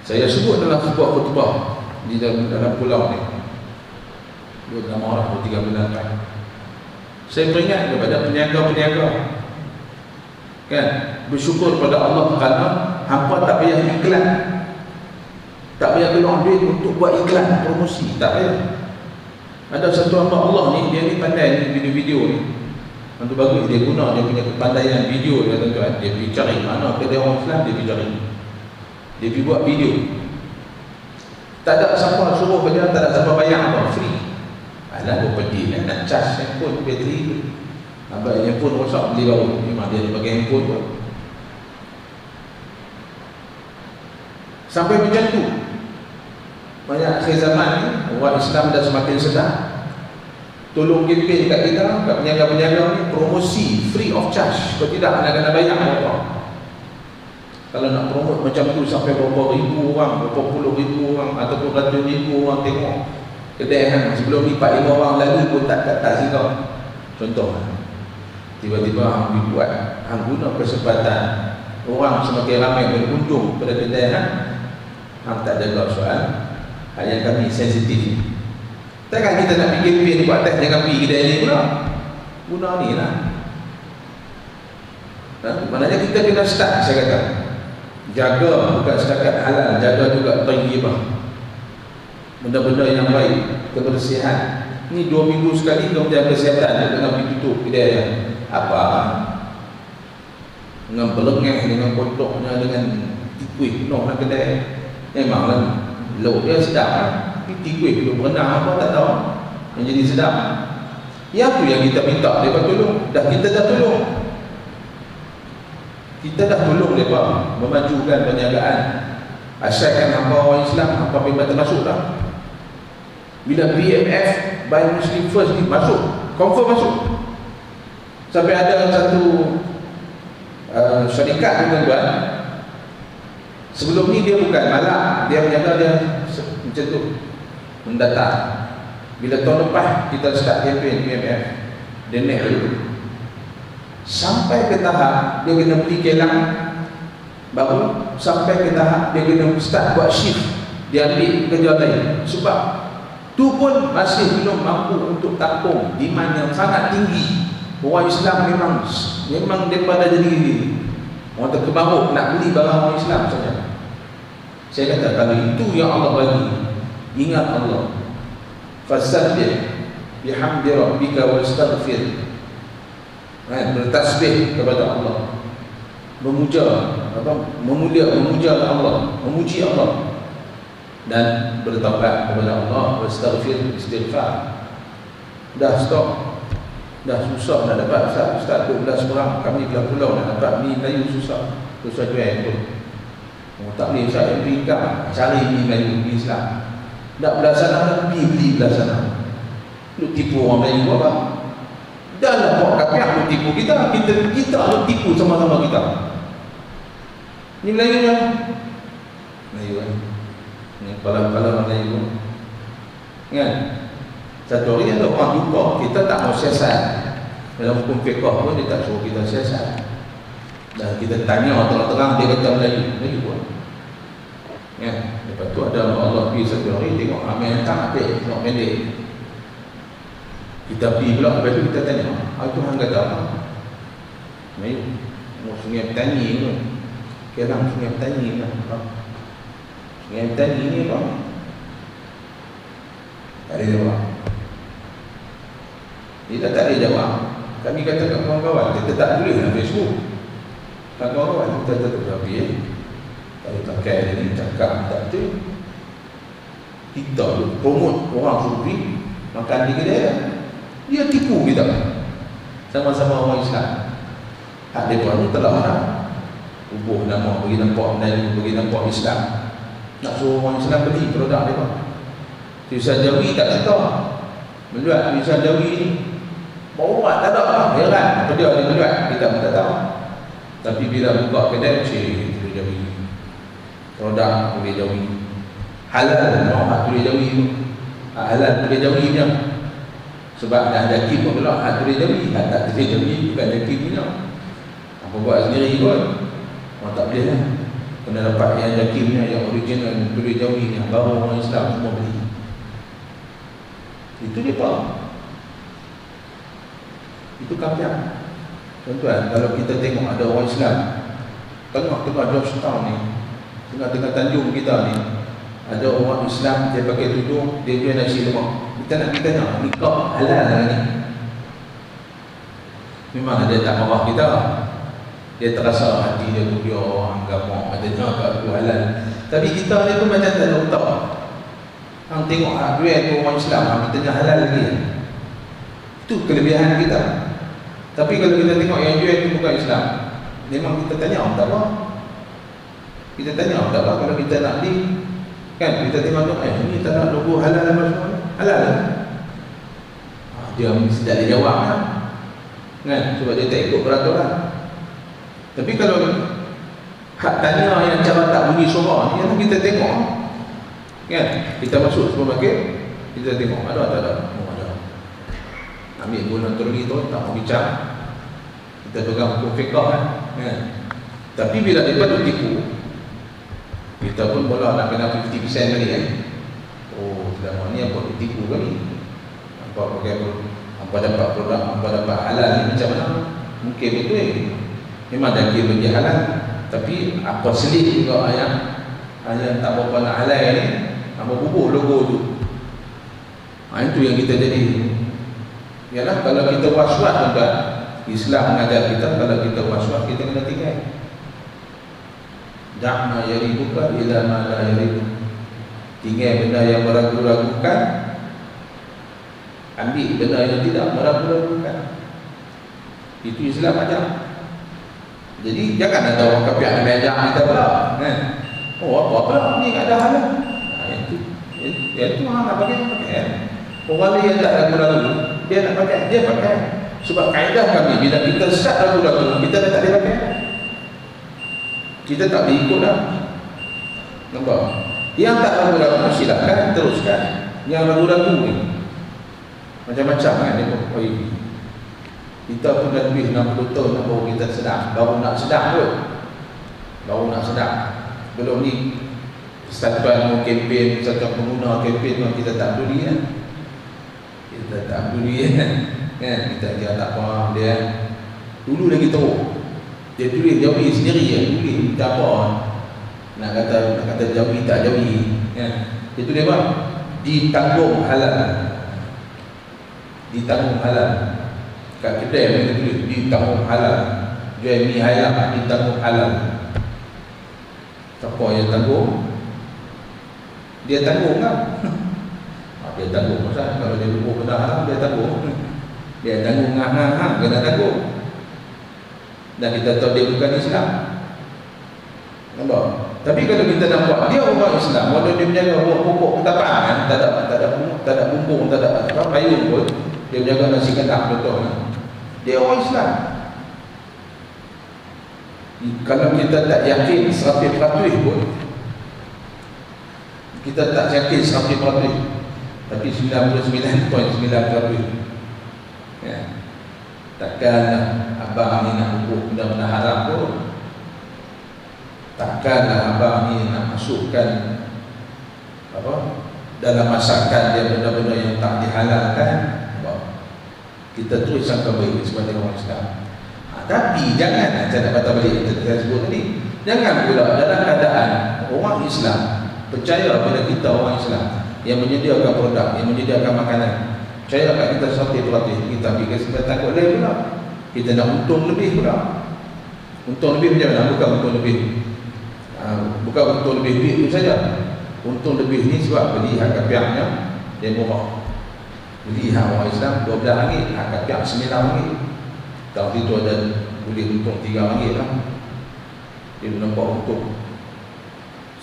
Saya sebut dalam sebuah khutbah di dalam pulau ni. 26 orang atau 3 bulan lepas. Saya peringat kepada peniaga-peniaga, kan, bersyukur pada Allah kerana hampa tak payah iklan, tak payah keluar duit untuk buat iklan promosi, tak payah. Ada satu hamba Allah ni, dia ni pandai ni video-video ni. Tentu bagus dia guna dia punya kepandaian video dia, tuan-tuan. Dia pergi cari mana kedai orang Islam, dia pergi cari. Dia pergi buat video. Tak ada siapa suruh kerja, tak ada siapa bayar apa, free. Alah berpedih nak charge handphone bateri tu. Abang handphone rosak beli baru. Memang dia pakai handphone tu. Sampai macam tu. Banyak akhir zaman ni orang Islam dah semakin sedar. Tolong kempen kat kita, kat peniaga-peniaga ni, promosi free of charge. Kalau tidak anda kena bayar apa. Kalau nak promote macam tu sampai berapa ribu orang, berapa puluh ribu orang ataupun ratus ribu orang tengok kedai hang, sebelum ni 4-5 orang lalu pun tak singgah. Contoh, tiba-tiba hang buat, hang guna kesempatan orang semakin ramai berkunjung pada kedai hang tak jaga soal yang kami sensitif. Takkan kita nak pergi kempen buat tak jangan pergi kedai ni pula. Guna ni lah. Maknanya kita kena start, saya kata. Jaga bukan setakat halal, jaga juga tayyibah. Benda-benda yang baik, kebersihan. Ni 2 minggu sekali kementerian kesihatan dia tengah pergi tutup kedai dia. Apa? Dengan belengah, dengan kotaknya, dengan tikui penuh lah kedai. Memanglah lauk dia sedap lah. Tikui belum berenang apa tak tahu. Yang jadi sedap. Yang tu yang kita minta mereka tolong. Dah kita dah tolong. Kita dah tolong mereka memajukan perniagaan. Asalkan hamba orang Islam, hamba memang termasuk dah. Bila BMF by Muslim First ni masuk, confirm masuk. Sampai ada satu syarikat tu tuan-tuan. Sebelum ni dia bukan malak, dia menjaga dia macam tu, mendata. Bila tahun lepas kita start campaign BMF, dia naik dulu. Sampai ke tahap dia kena beli kelang baru, sampai ke tahap dia kena start buat shift, dia ambil kerja lain. Sebab tu pun masih belum mampu untuk tampung demand yang sangat tinggi. Orang Islam memang daripada jadi orang terkebaruk nak beli barang orang Islam saja. Saya kata kalau itu yang Allah bagi, ingat Allah. Fasabbih bihamdi rabbika wastaghfir. Bertasbih kepada Allah. Memuja Allah, memuji Allah. Dan bertaubat kepada Allah, istighfar. Dah stop, dah susah nak dapat Ustaz 12 orang, kami belah pulau nak dapat mi Melayu susah jual pun. Tak boleh Ustaz yang beri income, cari mi Melayu, mi Islam. Nak belah sana, beli belah sana. Lu tipu orang Melayu apa? Dah lah buat kapiak lu tipu kita lu tipu sama-sama kita. Ni Melayu kan? Melayu kan? Kepala-kepala Melayu kan? Satu hari ada orang jumpa, kita tak mau siasat. Dalam hukum fiqh pun dia tak suruh kita siasat. Dan kita tanya terang-terang, dia kata Melayu pun kan? Lepas tu ada Allah pergi satu hari tengok ramai yang tak habis, tengok pendek. Kita pergi pula, lepas tu kita tanya, itu hang kata apa? Melayu, sungai petani tu, Kelang sungai petani lah. Sungai petani ni apa? Tak ada jawab. Dia tak ada jawab. Kami kata kat kawan-kawan, kita tak boleh dalam Facebook. Kat kawan-kawan, kita tak boleh. Kalau pakai ni, cakap tak betul. Kita promote orang sufi makan di kedai, dia tipu kita. Sama-sama orang Islam. Hak dia pun telah orang ubah nama, bagi nampak Melayu, bagi nampak Islam. Nak suruh orang Islam beli produk dia pun. Tulisan Jawi tak kata meluat tulisan Jawi ni baru buat tak ada lah, heran apa dia meluat, kita pun tak tahu. Tapi bila buka kedai, tulis Jawi, produk tulis Jawi, halal orang tulis Jawi tu, halal tulis Jawi punya. Sebab dah ada kim pun pula hak tulis Jawi, hak tak tulis Jawi bukan ada kim punya. Apa buat sendiri pun orang tak boleh lah. Kena dapat yang ada kimnya, yang original tulis Jawi ni, baru orang Islam semua beli. Itu dia pak. Itu kafir. Tuan-tuan, kalau kita tengok ada orang Islam tengah-tengah Georgetown ni, tengah-tengah Tanjung kita ni, ada orang Islam dia pakai tudung, dia jual nasi lemak. Kita nak tanya, nikah halal lah ni? Memang dia tak marah kita. Dia terasa hati dia mulia, agama, adanya kat aku halal. Tapi kita ni pun macam tak ada otak. Hang tengok duit tu orang Islam, hang tanya halal lagi. Itu kelebihan kita. Tapi kalau kita tengok yang jual tu bukan Islam, memang kita tanya tak apa. Kita tanya tak apa kalau kita nak beli. Kan kita tengok ni tak nak logo halal apa semua. Halal lah. Dia mesti tak boleh jawab kan. Kan sebab dia tak ikut peraturan. Tapi kalau hak tanya yang cara tak bunyi suara ni, yang kita tengok kan, kita masuk supermarket, kita tengok ada tak ada. Ambil bulan terli tu, tak mau bincang, kita pegang hukum fiqah kan. Tapi bila mereka tu tipu, kita pun bola nak kena 50% kali kan. Oh, selama ni apa ditipu kali. Apa pakai apa dapat produk, apa dapat halal ni macam mana? Mungkin betul. Memang dah kira bagi halal, tapi apa selit juga ayat tak berapa nak halal ni, apa bubuh logo tu. Itu yang kita jadi. Yalah, kalau kita was-was tuan, Islam mengajar kita, kalau kita was-was kita kena tinggal. Da'ma yaribuka ila ma la yaribu. Tinggal benda yang meragu-ragukan, ambil benda yang tidak meragu-ragukan. Itu Islam ajar. Jadi jangan ada orang kafir nak ajak kita pula kan. Oh apa ni tak ada halal. Itu hang nak pakai. Orang lain yang tak ragu-ragu, dia nak pakai, dia pakai. Sebab kaedah kami, bila kita start ragu-ragu, kita dah tak boleh pakai. Kita tak boleh ikut dah. Nampak? Yang tak ragu-ragu, silakan teruskan. Yang ragu-ragu ni macam-macam kan dia pun. Kita pun dah lebih 60 tahun baru kita sedar. Baru nak sedar pun. Baru nak sedar. Belum ni persatuan kempen, persatuan pengguna kempen pun kita tak peduli kan. Kita tak peduli kan. Kita tak faham dia. Dulu lagi teruk. Dia tulis Jawi sendiri kan. Tulis minta apa. Nak kata Jawi tak Jawi kan. Dia tulis apa? Ditanggung halal. Ditanggung halal. Kat kedai mereka tulis ditanggung halal. Jual mi ayam ditanggung halal. Siapa yang tanggung? Dia tanggung kan? Dia tanggung pasal kalau dia lupa benda haram dia tanggung. Dia tanggung ngah-ngah kena tanggung. Dan kita tahu dia bukan Islam. Nampak? Tapi kalau kita nampak dia orang Islam, walau dia menjaga pokok ketapan kan, tak ada bumbung, tak ada payung pun, dia menjaga nasi kandang contohnya. Dia orang Islam. Kalau kita tak yakin 100% pun, kita tak yakin 100%, tapi 99.9% ya. Takkanlah abang ni nak hukum benda-benda haram pun. Takkanlah abang ni nak masukkan apa dalam masakan dia benda-benda yang tak dihalalkan. Kita terus sangka baik sebagai orang Islam. Tapi jangan macam nak kata balik kita sebut tadi. Jangan pula dalam keadaan orang Islam percaya pada kita orang Islam yang menyediakan produk, yang menyediakan makanan, percaya kat kita 100%, kita ambil kesimpulan takut lain pula. kita nak untung lebih pula. Untung lebih macam mana? Bukan untung lebih bukan untung lebih duit itu saja. Untung lebih ni sebab beli hak kapiaknya dia murah. Beli hak orang Islam RM12, hak kapiak RM9. Kalau itu ada boleh untung RM3 lah. Dia nampak untung.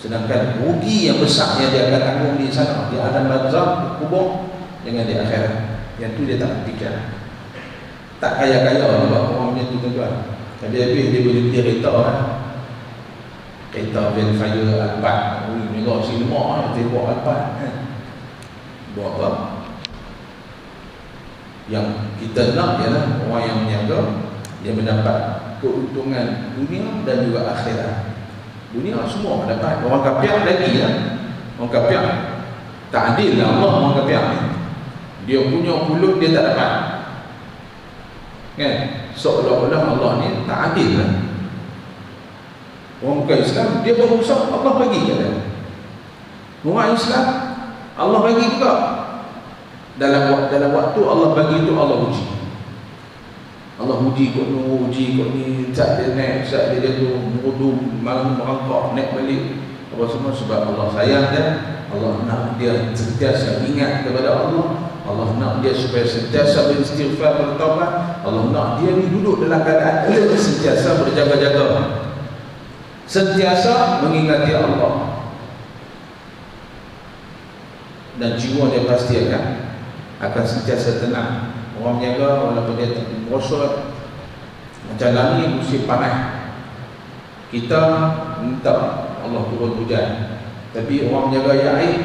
Sedangkan rugi yang besar yang dia akan tanggung di sana, di alam barzakh, kubur, dengan di akhirat. Yang tu dia tak fikir. Tak kaya-kaya nampak orang macam tu tuan-tuan. Habis-habis dia boleh beli kereta kan. Kereta Velfire Alphard. Mereka si lemak lah, dia bawa Alphard kan. Buat apa? Yang kita nak ialah orang yang menjaga, dia mendapat keuntungan dunia dan juga akhirat. Dunia semua mendapat. Orang kapiak lagi lah. Orang kapiak tak adil lah Allah orang kapiak ni. Dia punya pulut dia tak dapat kan. Seolah-olah Allah ni tak adil lah. Orang bukan Islam dia berusaha Allah bagi ke dia. Orang Islam Allah bagi juga. Dalam waktu Allah bagi itu Allah uji. Allah uji kot ni, uji kot ni, saat dia naik, saat dia jatuh, merudum, malam merangkak, naik balik. Apa semua sebab Allah sayang dia. Allah nak dia sentiasa ingat kepada Allah. Allah nak dia supaya sentiasa beristighfar, bertaubat. Allah nak dia ni duduk dalam keadaan dia sentiasa berjaga-jaga, sentiasa mengingati Allah. Dan jiwa dia pasti akan sentiasa tenang. Orang menjaga walaupun dia tak merosot. Macam langit musim panas, kita minta Allah turun hujan. Tapi orang menjaga air,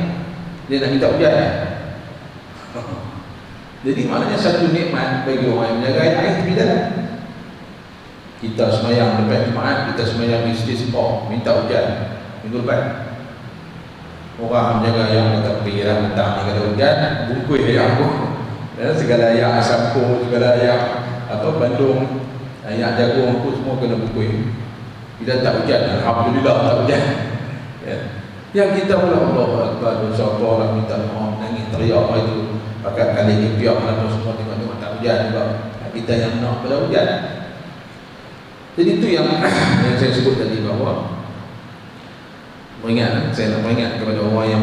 dia nak minta hujan. Jadi maknanya satu nikmat bagi orang yang menjaga air tepi jalan. Kita semayang lepas Jumaat, kita semayang istisqa, minta hujan minggu lepas. Orang menjaga yang kata pergilah mentang ni kata hujan, bungkus ayam aku. Segala ayam sampung, segala ayam bandung, ayam jagung aku semua kena bungkus. Bila tak hujan, alhamdulillah tak hujan. Ya. Yang kita pula Allah Akbar, dosa Allah lah, minta maaf, nangis, teriak itu, pakai kali kepiak lah semua, tengok-tengok tak hujan juga. Kita yang nak pada hujan. Jadi itu yang saya sebut tadi bahawa saya nak peringat kepada orang yang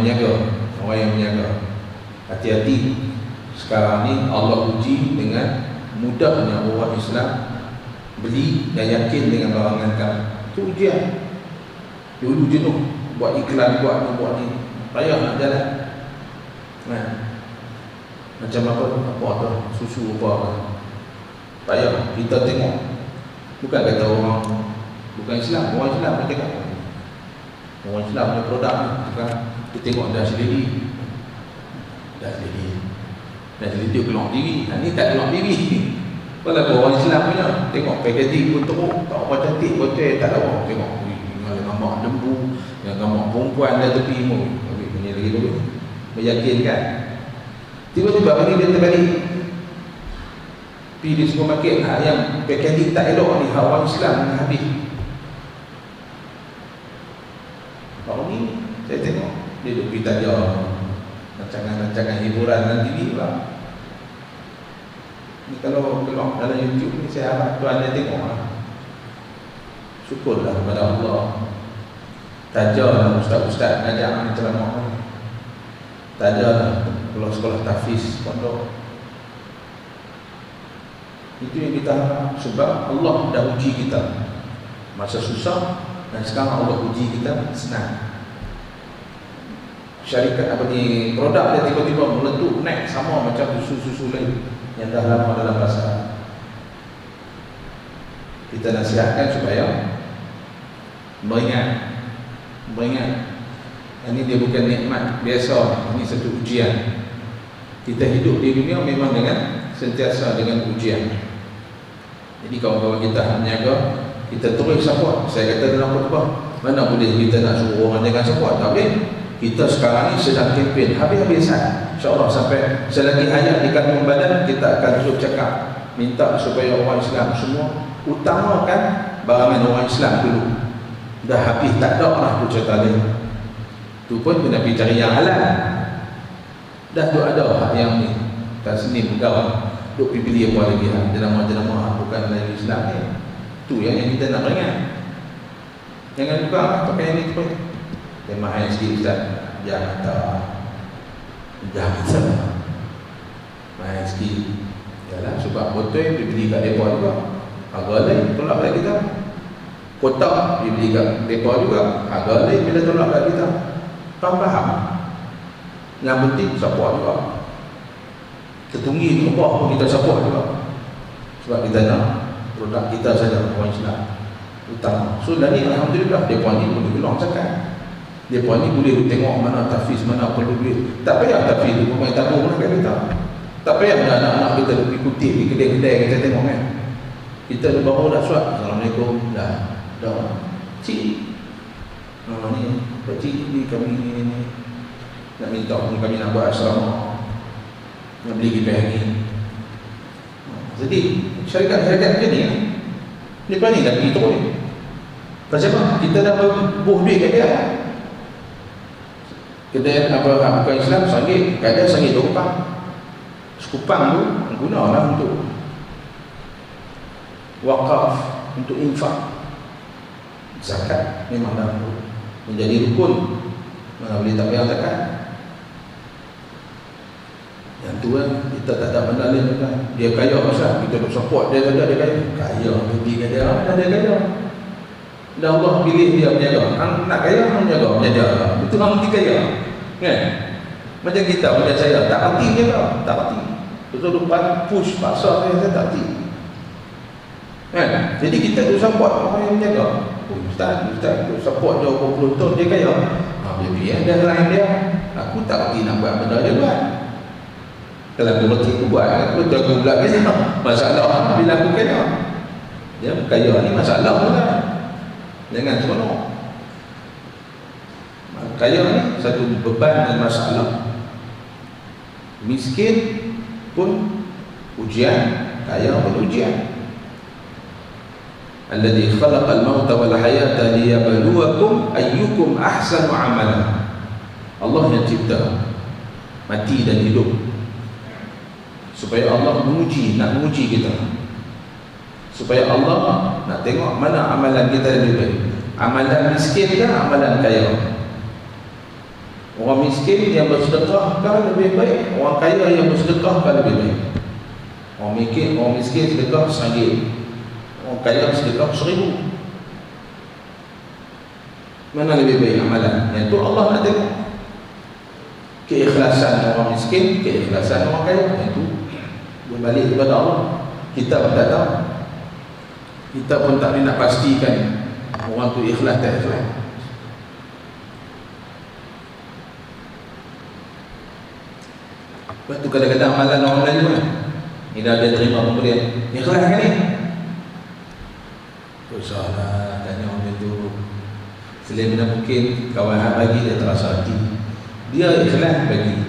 menjaga. Hati-hati. Sekarang ni Allah uji dengan mudahnya orang Islam beli dan yakin dengan barangan kamu. Itu ujian. Dulu jenuh buat iklan, buat ni, payah nak jalan. Macam apa tu, susu apa, payah. Kita tengok, bukan kata orang bukan Islam, orang Islam pun tengok. Orang Islam punya produk ni, bukan kita tengok dah sendiri. Dan dia keluar diri. Ni tak keluar diri. Walaupun orang Islam punya, tengok packaging pun teruk, tak apa cantik, botol tak ada orang tengok. Dengan gambar lembu, dengan gambar perempuan dah tepi mu. Ini lagi dulu. Meyakinkan. Tiba-tiba hari dia terbalik. Pergi di supermarket, yang packaging tak elok ni, orang Islam habis. Orang ni, saya tengok, dia duduk pergi tajam. Rancangan-rancangan hiburan dan TV pula. Ni kalau keluar dalam YouTube ni, saya harap tuan dia tengok lah. Syukurlah kepada Allah. Tajalah ustaz-ustaz ngajak ceramah. Tajalah sekolah-sekolah tahfiz, pondok. Itu yang kita harap. Sebab Allah dah uji kita masa susah, dan sekarang Allah uji kita senang. Syarikat produk dia tiba-tiba meletup naik sama macam susu-susu lain yang dah lama dalam pasaran. Kita nasihatkan supaya Mengingat ini dia bukan nikmat biasa, ini satu ujian. Kita hidup di dunia memang dengan sentiasa dengan ujian. Jadi kawan-kawan kita menjaga, kita terus support. Saya kata dalam khutbah, mana boleh kita nak suruh orang jangan support, tak boleh. Kita sekarang ni sedang kempen habis-habisan. InsyaAllah sampai selagi hayat di kandungan badan, kita akan terus cakap, minta supaya orang Islam semua utamakan barangan orang Islam dulu. Dah habis tak ada lah tu cerita lain. Tu pun kena pergi cari yang halal. Dah tu ada yang ni tak seni pegawai. duk pilih apa lagi jenama-jenama bukan dalam Islam ni. Tu yang kita nak ingat. Jangan buka pakai ni tu. Dia mahal sikit Ustaz. Jangan mahal sikit. Yalah, sebab botol dia beli kat depa juga. Harga lain tolak kat kita. Kotak dia beli kat depa juga. Harga lain bila tolak kat kita. Faham? Yang penting support juga. Ketunggi tu apa pun kita support juga. Sebab kita nak produk kita saja orang Islam utama. So dari alhamdulillah depa ni boleh keluar zakat. Depa ni boleh tengok mana tahfiz, mana perlu duit. Tak payah tahfiz tu pemain tabung pun kat kita. Tak payah anak-anak kita ikuti di kedai-kedai kita tengok kan. Kita baru dah suat, Assalamualaikum, dah cik ni Pak Cik ni kami ni nak minta kami nak buat asrama, nak beli kipas angin. Jadi syarikat-syarikat macam ni ni berani dah pergi terus. Pasal apa? Kita dah buh duit kat dia. Kedai apa bukan Islam sanggit, kadang sanggit dokang. Sekupang tu gunalah untuk wakaf, untuk infak. Zakat memang dah menjadi rukun. Mana boleh tak payah zakat. Yang tu kan kita tak ada benda lain kan. Dia kaya pasal kita nak support dia saja dia kaya. Kaya pergi ke dia kaya. Dan Allah pilih dia menjaga. Nak kaya menjaga. Itu nak mesti kaya. Kan? Macam kita punya saya tak hati je tau. Tak hati. Betul depan push paksa saya tak hati. Kan? Jadi kita tu support orang yang menjaga. Ustaz tu support dia 20 tahun dia kaya. Dia ada lain dia. Aku tak hati nak buat benda dia buat. Kalau aku berhenti aku buat, betul aku pula kaya. Masalah bila aku kaya. Dia kaya ni masalah pula. Jangan seronok. Kaya ni satu beban dan masalah. Miskin pun ujian, kaya pun ujian. Alladzi khalaqal mauta wal hayata liyabluwakum ayyukum ahsanu amala. Allah yang cipta mati dan hidup supaya Allah nak menguji kita, supaya Allah nak tengok mana amalan kita lebih baik, amalan miskin ke amalan kaya. Orang miskin yang bersedekah kan lebih baik, orang kaya yang bersedekah kan lebih baik. Orang miskin sedekah RM1, orang kaya sedekah RM1000. Mana lebih baik amalan? Yang tu Allah nak tengok keikhlasan orang miskin, keikhlasan orang kaya. Yang tu berbalik kepada Allah. Kita pun tak tahu. Kita pun tak boleh nak pastikan orang tu ikhlas tak ikhlas. Lepas tu kadang-kadang amalan orang Melayu kan, ni dah ada terima pemberian, ikhlas kan ni? Susahlah tanya orang tu. Selain benda mungkin kawan hak bagi dia terasa hati, dia ikhlas bagi.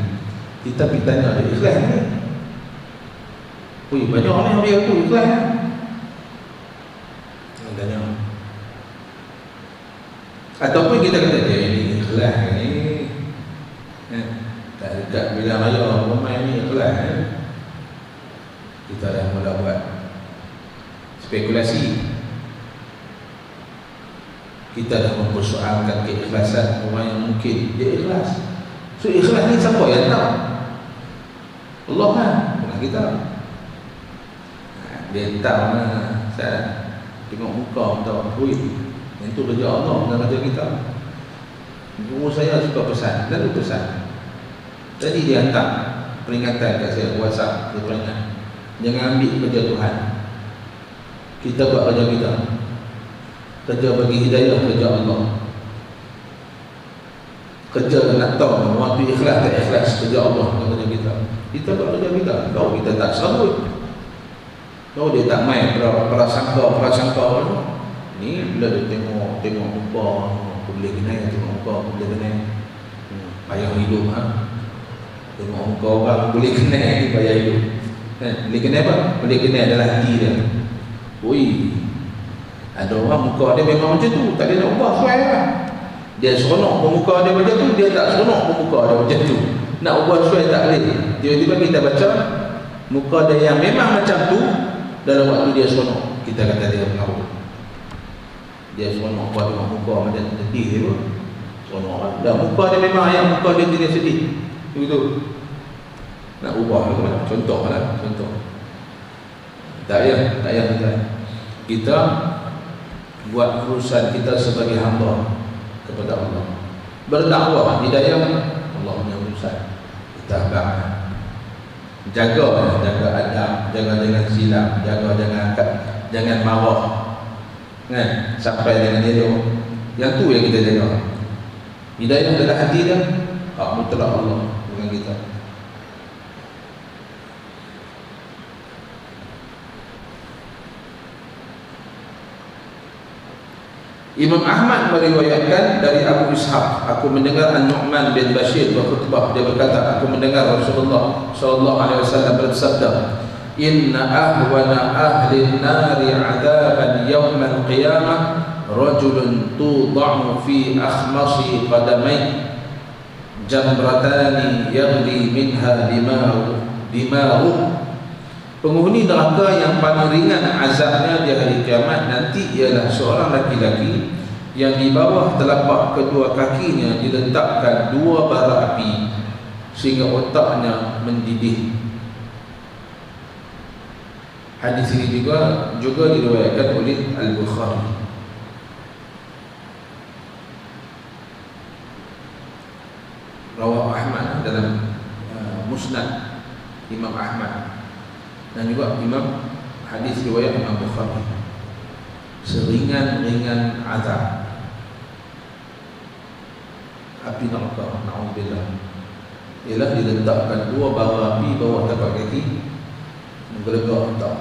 Kita pergi tanya dia ikhlas kan? Banyak orang yang bagi aku ikhlas kan? Tanya. Ataupun kita kata dia ini ikhlas ni. Tak dekat bila raya ramai ni ikhlas. Kita dah mula buat spekulasi. Kita dah mempersoalkan keikhlasan orang yang mungkin dia ikhlas. So ikhlas ni siapa yang tahu? Allah kan? Bukan kita. Dia tahu lah. Saya tengok muka tahu. Yang tu kerja Allah, bukan kerja kita. Guru saya suka pesan, lalu pesan. Tadi dia hantar peringatan kat saya WhatsApp, dia peringat, jangan ambil kerja Tuhan. Kita buat kerja kita. Kerja bagi hidayah, kerja Allah. Kerja nak tahu orang tu ikhlas tak ikhlas, kerja Allah, bukan kerja kita. Kita buat kerja kita. Kalau kita tak serabut, kalau dia tak main prasangka ni bila dia tengok muka, aku boleh kena, tengok muka aku boleh kena, payah hidup tengok muka orang boleh kena ni payah hidup. Boleh kena apa? Boleh kena adalah hati dia. Ada orang muka dia memang macam tu, tak ada nak ubah suai lah. Dia seronok pun muka dia macam tu, dia tak seronok pun muka dia macam tu. Nak ubah suai tak boleh. Tiba-tiba kita baca Muka dia yang memang macam tu, dalam waktu dia seronok, kita kata dia pengaruh. Dia seronok buat tengok muka macam sedih dia pun seronok kan. Dan muka dia memang yang muka dia tidak sedih. Begitu. Nak ubah ke mana? Contoh lah, contoh. Tak payah kita buat urusan kita sebagai hamba kepada Allah. Berdakwah, hidayah Allah punya urusan. Kita agak jaga adab, jaga jangan silap, jaga jangan marah. Kan? Sampai dengan dia. Yang tu yang kita jaga. Hidayah adalah hati dia. Hak mutlak Allah dengan kita. Imam Ahmad meriwayatkan dari Abu Ishaq, aku mendengar An-Nu'man bin Bashir berkhutbah. Dia berkata, aku mendengar Rasulullah sallallahu alaihi wasallam bersabda, inna ahwana ahli an-nari 'adaban yawm al-qiyamah rajulun tuda'u fi akhmasi qadamai jamratani yaghli minha dima'u. Penghuni neraka yang paling ringan azabnya di hari kiamat nanti ialah seorang laki-laki yang di bawah telapak kedua kakinya diletakkan dua bara api sehingga otaknya mendidih. Hadis ini juga diriwayatkan oleh Al-Bukhari. Rawah Ahmad dalam Musnad Imam Ahmad, dan juga Imam hadis riwayat Imam Bukhari. Seringan-ringan azab api neraka, na'udzubillah, ialah diletakkan dua bara api bawah tapak kaki, menggelegak otak.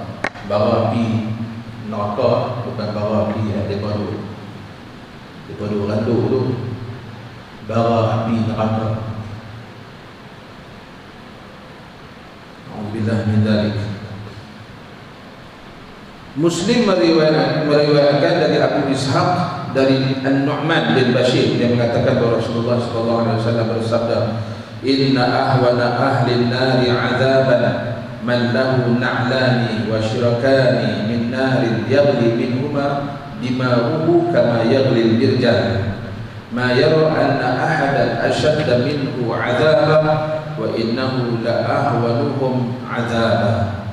Bara api neraka bukan bara api daripada randuk tu. Bara api neraka. Na'udzubillah min dzalik. Muslim meriwayatkan dari Abu Ishaq dari An-Nu'man bin Bashir, dia mengatakan bahawa Rasulullah sallallahu alaihi wasallam bersabda, inna ahwana ahli an-nari 'adzaban man lahu na'lani wa shirakani min narin yaghli minhuma dima'uhu kama yaghli al-mirjal ma yara anna ahadan ashadda minhu 'adzaban wa innahu la ahwanuhum 'adzaban.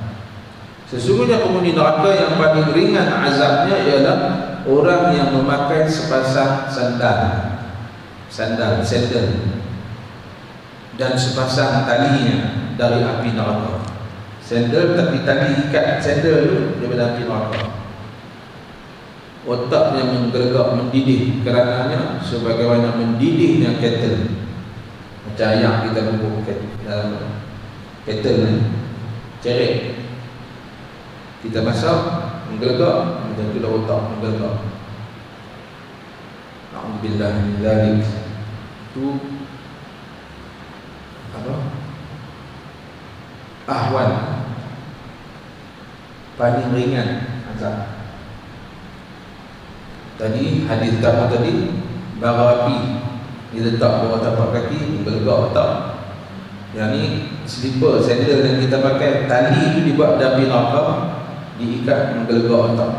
Sesungguhnya penghuni neraka yang paling ringan azabnya ialah orang yang memakai sepasang sandal dan sepasang talinya dari api neraka. Sandal tapi tali ikat sandal tu daripada api neraka. Otaknya menggelegak, mendidih kerananya sebagaimana mendidihnya kettle. Macam yang kita bubuk dalam kettle ni, cerek kita masak, menggelegak, macam tu dah otak menggelegak. Na'udzubillah min dzalik. Itu apa? Ahwan paling ringan azab. Tadi hadis pertama tadi, bara api diletak bawah tapak kaki, menggelegak otak. Yang ni slipper, sandal yang kita pakai, tali itu dibuat dari api neraka, diikat menggelegak otak.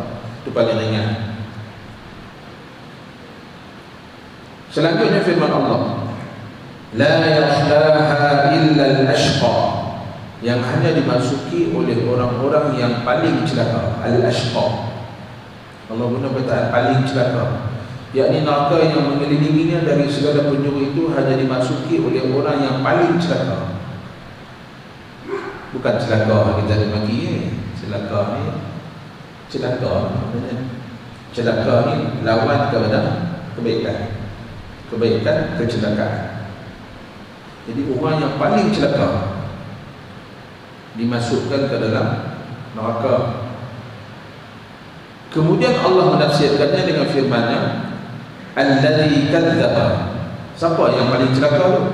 Itu paling ringan. Selanjutnya firman Allah, la yaslaha illa al-ashqa, yang hanya dimasuki oleh orang-orang yang paling celaka. Al-ashqa, Allah guna perkataan paling celaka, yakni neraka yang mengelilinginya dari segala penjuru itu hanya dimasuki oleh orang yang paling celaka. Bukan celaka kita ada bagi celaka ni, celaka ni lawan kepada kebaikan, kecelakaan. Jadi orang yang paling celaka dimasukkan ke dalam neraka. Kemudian Allah menafsirkannya dengan firman-Nya, alladzi kadzdzaba. Siapa yang paling celaka?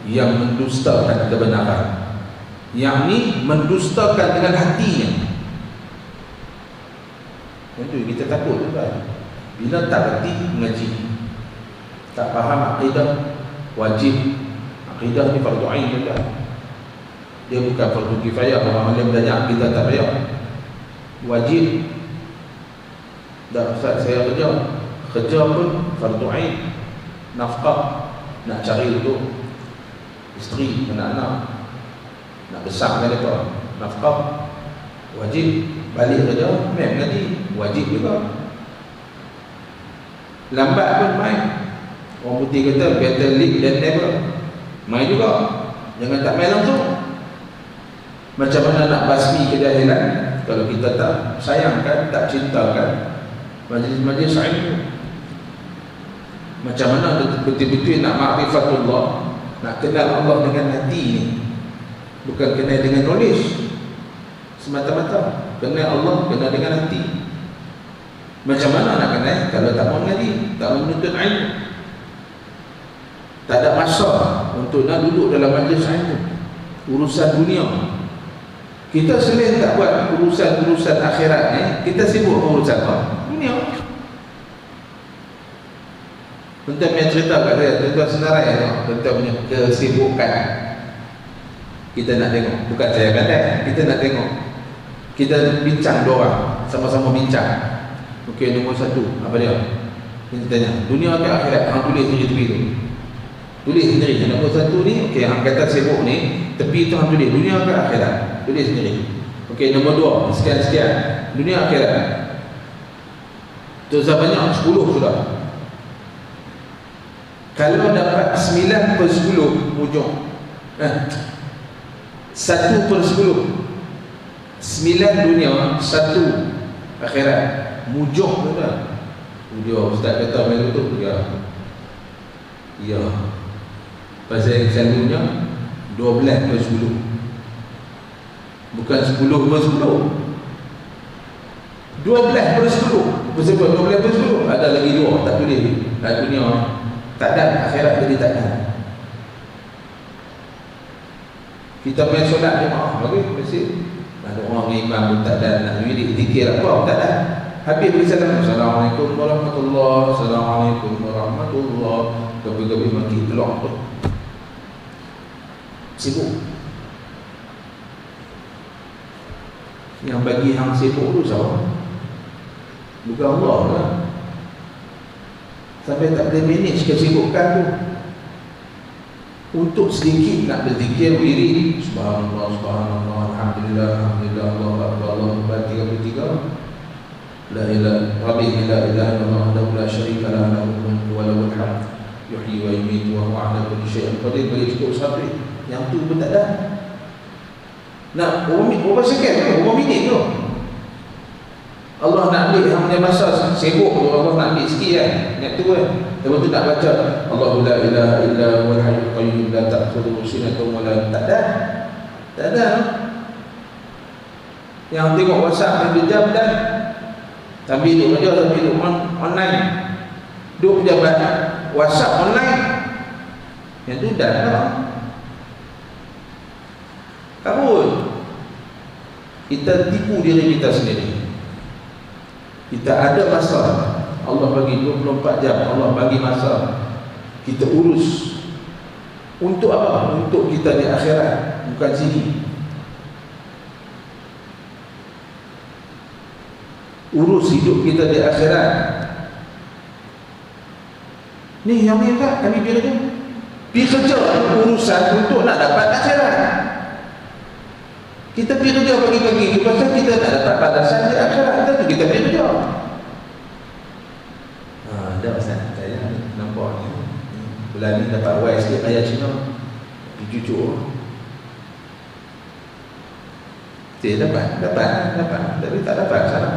Yang mendustakan kebenaran, yakni mendustakan dengan hatinya. Itu kita takut juga. Bila tak reti mengaji, tak faham akidah wajib, akidah ni fardu ain juga. Dia bukan fardu kifayah, orang alim banyak, kita tak payah. Wajib. Dah Ustaz saya kerja pun fardu ain, nafkah, nak cari untuk isteri, anak-anak, nak besarkan mereka, nafkah, wajib. Balik kerja, mem nanti wajib juga. Lambat pun main. Orang putih kata better late than never. Main juga, jangan tak main langsung. Macam mana nak basmi kejahilan kalau kita tak sayangkan, tak cintakan majlis-majlis ilmu? Macam mana betul-betul nak ma'rifatullah, nak kenal Allah dengan hati ni, bukan kenal dengan knowledge semata-mata. Kenal Allah, kenal dengan hati. Macam mana nak kenal kalau tak mau mengaji, tak mau menuntut ilmu, tak ada masa untuk nak duduk dalam majlis ilmu, urusan dunia. Kita selain tak buat urusan-urusan akhirat ni, kita sibuk dengan urusan apa? Dunia. Tentang punya cerita kat saya, tuan senarai tentang punya kesibukan. Kita nak tengok, bukan saya pandai, kita nak tengok. Kita bincang dua orang, sama-sama bincang. Okey, nombor satu, apa dia? Kita tanya, dunia ke akhirat? Hang tulis tepi tu. Tulis sendiri. Nombor satu ni, okey, hang kata sibuk ni, tepi tu hang tulis, dunia ke akhirat? Tulis sendiri. Okey, nombor dua, sekian-sekian, dunia akhirat. Tu banyak, 10 sudah. Kalau dapat 9 per 10 hujung, 1 per 10, 9 dunia, 1 akhirat, mujung tu dah. Dia ustaz kata macam tu, ya. Pasal selalunya 12 per 10, bukan 10 per 10, 12 per 10. Sebab 12 per 10 ada lagi 2 tak tulis. Dunia tak ada, akhirat jadi tak ada. Kita main solat jemaah bagi mesti ada orang imam pun tak ada, nak wirid zikir apa tak ada. Habis beri salam, Assalamualaikum warahmatullahi, Assalamualaikum warahmatullahi, gabi-gabi maki keluar tu. Sibuk. Yang bagi hang sibuk tu siapa? Bukan Allah lah. Sampai tak boleh manage kesibukan tu. Untuk sedikit nak berzikir wirid, subhanallah, subhanallah, alhamdulillah, alhamdulillah, Allahu akbar, Allahu akbar, 33. La ilaha illallah, la syarika lahu, lahul mulku wa lahul hamd, yuhyi wa yumiitu wa huwa ala kulli syai'in qadir. Boleh cukup satu. Yang tu pun tak ada. Nak berapa second, berapa minit tu? Allah nak ambil yang punya masa sibuk tu, Allah nak ambil sikit kan. Ingat tu kan. Lepas tu nak baca Allahu la ilaha illa huwal hayyul qayyum la ta'khudhuhu sinatun wa la tak ada. Tak ada. Yang tengok WhatsApp berjam dah. Sambil duduk kerja, sambil duduk online. Duduk pejabat WhatsApp online. Yang tu dah lah. Kabut. Kita tipu diri kita sendiri. Kita ada masa, Allah bagi 24 jam, Allah bagi masa, kita urus. Untuk apa? Untuk kita di akhirat, bukan sini. Urus hidup kita di akhirat. Ni yang ni tak, kami pergi kerja urusan untuk nak dapat akhirat. Kita pergi kerja pagi-pagi, pasal kita nak dapat balasan di akhirat, tentu kita pergi kerja. Dah Ustaz, saya nampak ni bulan ni dapat wise sikit ayah Cina, cucuk. Saya dapat, tapi tak dapat salah.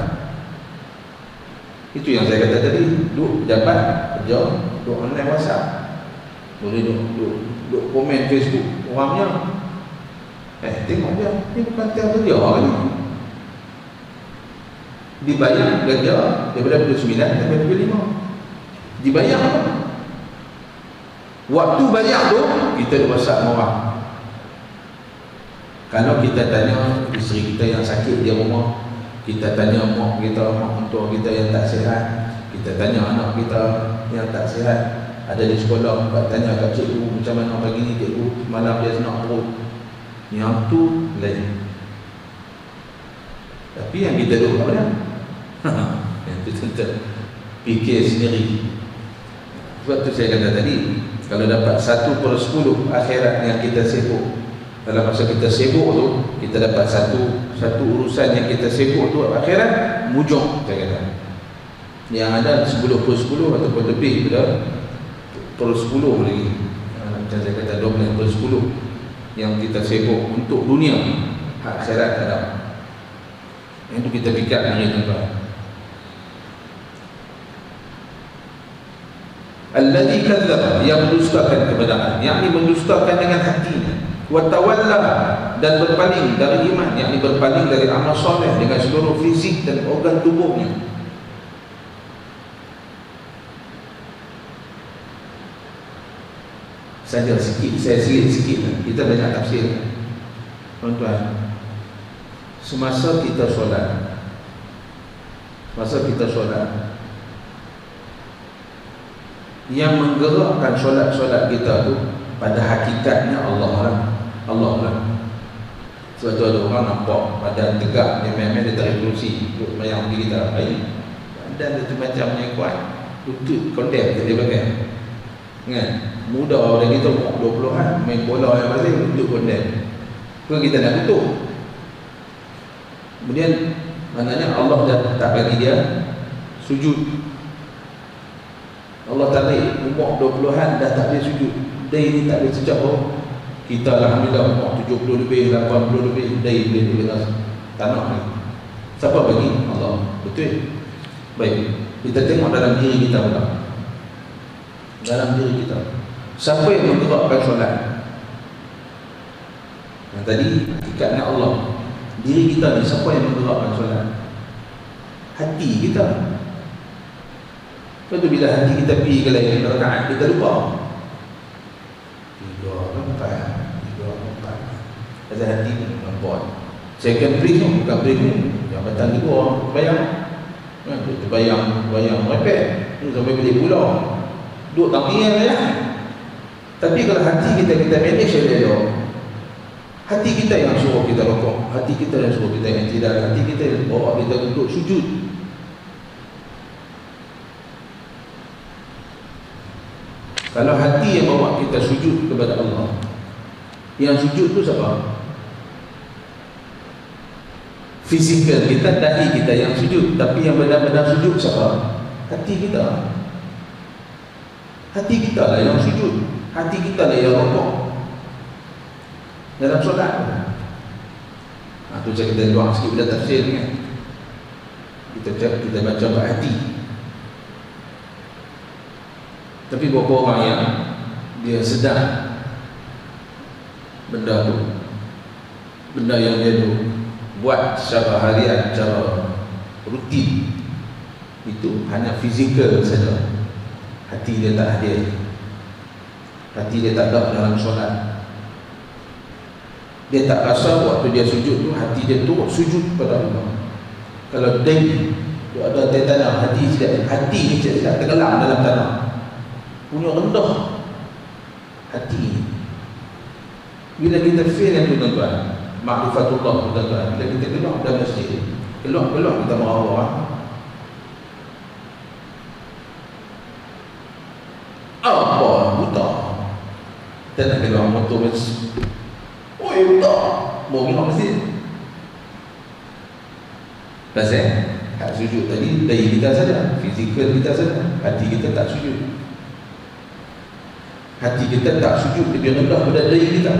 Itu yang saya kata tadi, duduk jabat, kerja, duduk online WhatsApp, boleh duduk komen Facebook orangnya. Tengok dia, ni bukan tiang kerja ni. Dibayar kerja daripada pukul 9 sampai pukul 5. Dibayar apa? Waktu bayar tu, kita WhatsApp orang. Kalau kita tanya isteri kita yang sakit di rumah, kita tanya mak kita, mak mentua kita yang tak sihat, kita tanya anak kita yang tak sihat, ada di sekolah, tanya kat cikgu macam mana pagi ni cikgu, malam dia nak perut. yang tu lain. Tapi yang kita duduk apa dia? Yang tu tentang fikir sendiri. Sebab tu saya kata tadi, kalau dapat 1/10 akhirat yang kita sibuk, dalam masa kita sibuk tu, kita dapat satu urusan yang kita sibuk tu akhirat, mujung saya kata. Yang ada 10/10 ataupun lebih pada per 10 lagi. Macam saya kata 12/10 yang kita sibuk untuk dunia, akhirat tak ada. Yang tu kita fikir hari tuan-tuan. Alladhi kadzdzaba, yang mendustakan kebenaran, yakni mendustakan dengan hatinya, wa tawalla, dan berpaling dari iman, yakni berpaling dari amal soleh dengan seluruh fizik dan organ tubuhnya. Saya selit sikit. Kita banyak tafsir, tuan-tuan. Semasa kita solat, yang menggerakkan solat kita tu pada hakikatnya Allah lah. Sebab tu ada orang nampak badan tegak, dia memang dia tarik kerusi duduk bayang diri kita baik, badan dia tu macam yang kuat, lutut kondem dia pakai kan. Muda orang kita 20-an main bola yang balik lutut kondem, ke kita nak tutup. Kemudian maknanya Allah dah tak bagi dia sujud. Allah tarik umur 20-an dah tak boleh sujud. Day ni tak boleh sejak kita alhamdulillah umur 70 lebih, 80 lebih, day boleh duduk atas tanah ni. Siapa bagi? Allah. Betul? Baik, kita tengok dalam diri kita pula. Dalam diri kita, siapa yang menggerakkan solat? Yang tadi hakikatnya Allah. Diri kita ni siapa yang menggerakkan solat? Hati kita. Lepas tu bila hati kita pergi ke lain rakaat, kita lupa 3 4 kata hati ni nampak second break tu, bukan break ni yang batang tu orang bayang bayang repet sampai balik pulau duduk tangian je. Tapi kalau hati kita manage dia, hati kita yang suruh kita rokok, hati kita yang suruh kita yang tidak, hati kita yang bawa kita duduk sujud. Kalau hati yang bawa kita sujud kepada Allah, yang sujud tu siapa? Fizikal kita, dahi kita yang sujud. Tapi yang benar-benar sujud siapa? Hati kita. Hati kita lah yang sujud, hati kita lah yang rokok dalam solat. Tu saya kata doang sikit bila tafsir ni kan. Kita baca berhati. Tapi beberapa orang yang dia sedar benda tu, benda yang dia tu buat secara harian, secara rutin, itu hanya fizikal saja. Hati dia tak hadir, hati dia tak ada dalam solat. Dia tak rasa waktu dia sujud tu hati dia turut sujud kepada Allah. Kalau dia ada di tanah, hati ni tidak tenggelam dalam tanah, punya rendah hati. Bila kita feel yang tu tuan-tuan, ma'rifatullah tuan-tuan, bila kita keluar dalam masjid, keluar kita marah-marah, apa buta, kita nak keluar motor masjid, oi buta, mau keluar masjid. Pasal hak sujud tadi dari kita saja, fizikal kita saja, hati kita tak sujud. Hati kita tak sujud, dia rendah pada diri kita.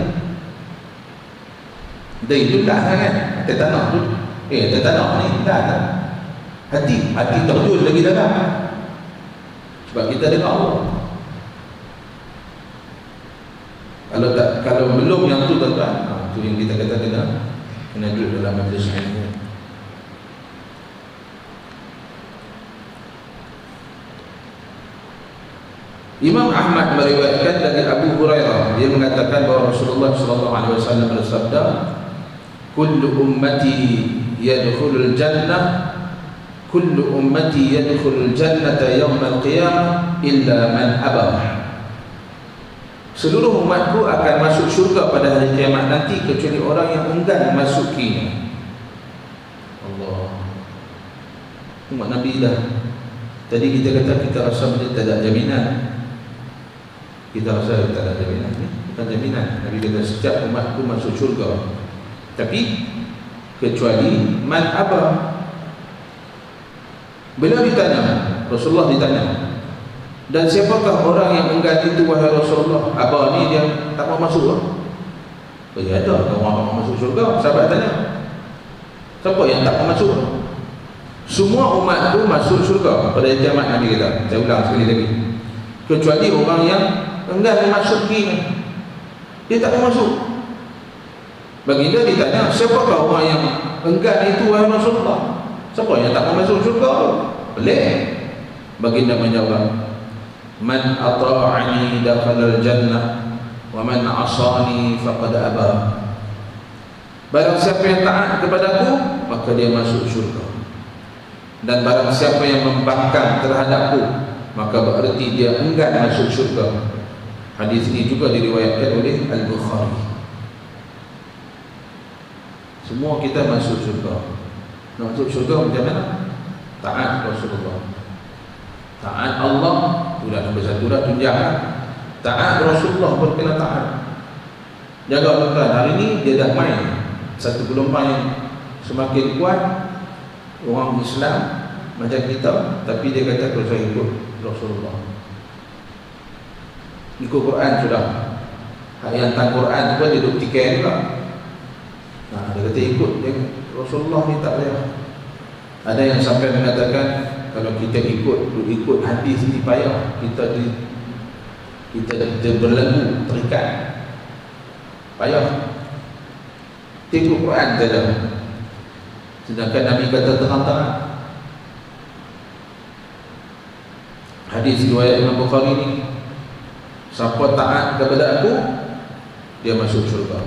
Diri tu tak kan? Atas tanah tu, atas tanah ni tak. Hati terjun lagi dalam. Sebab kita dengar Allah. Kalau belum yang tu tuan-tuan, tu yang kita kata kena duduk dalam majlis ilmu. Imam Ahmad meriwayatkan dari Abu Hurairah, dia mengatakan bahawa Rasulullah SAW bersabda, "Kullu ummati yadkhulul jannah, kullu ummati yadkhulul jannata yawmal qiyamah illa man abah." seluruh umatku akan masuk syurga pada hari kiamat nanti kecuali orang yang enggan masukinya. Allah, umat Nabi dah. Tadi kita kata kita rasa macam tak ada jaminan. Kita rasa tak ada jaminan. Bukan jaminan. Nabi kata setiap umatku masuk syurga, tapi kecuali man aba. Bila ditanya, Rasulullah ditanya, dan siapakah orang yang enggan itu wahai Rasulullah? Aba ni dia tak mau masuk lah. Bagi ada orang tak mau masuk syurga. Sahabat tanya, siapa yang tak mau masuk? Semua umat tu masuk syurga pada kiamat. Nabi kata, saya ulang sekali lagi, kecuali orang yang enggan memasuki, dia tak mau masuk. Baginda ditanya, siapakah orang yang enggan itu wahai Rasulullah? Siapa yang tak mau masuk syurga? Pelik. Baginda menjawab, man ata'ani dakhala al-jannah wa man 'asani faqad aba. Barang siapa yang taat kepadaku, maka dia masuk syurga. Dan barang siapa yang membangkang terhadapku, maka berarti dia enggan masuk syurga. Hadis ini juga diriwayatkan oleh Al-Bukhari. Semua kita masuk syurga. Nak masuk syurga macam mana? Taat Rasulullah, taat Allah. Sudah nombor satu dah tunjang. Taat Rasulullah pun kena taat. Jaga tuan. Hari ni dia dah main satu gelombang yang semakin kuat, orang Islam macam kita, tapi dia kata kalau saya ikut Rasulullah, ikut Quran sudah. Hak yang tentang Quran tu pun dia duk tikai juga. Nah, dia kata ikut dia, Rasulullah ni tak payah. Ada yang sampai mengatakan kalau kita ikut hadis ni payah, kita berbelenggu, terikat, payah. Ikut Quran saja. Sedangkan Nabi kata terang-terang. Hadis riwayat Imam Bukhari ni, siapa taat kepada aku, dia masuk syurga.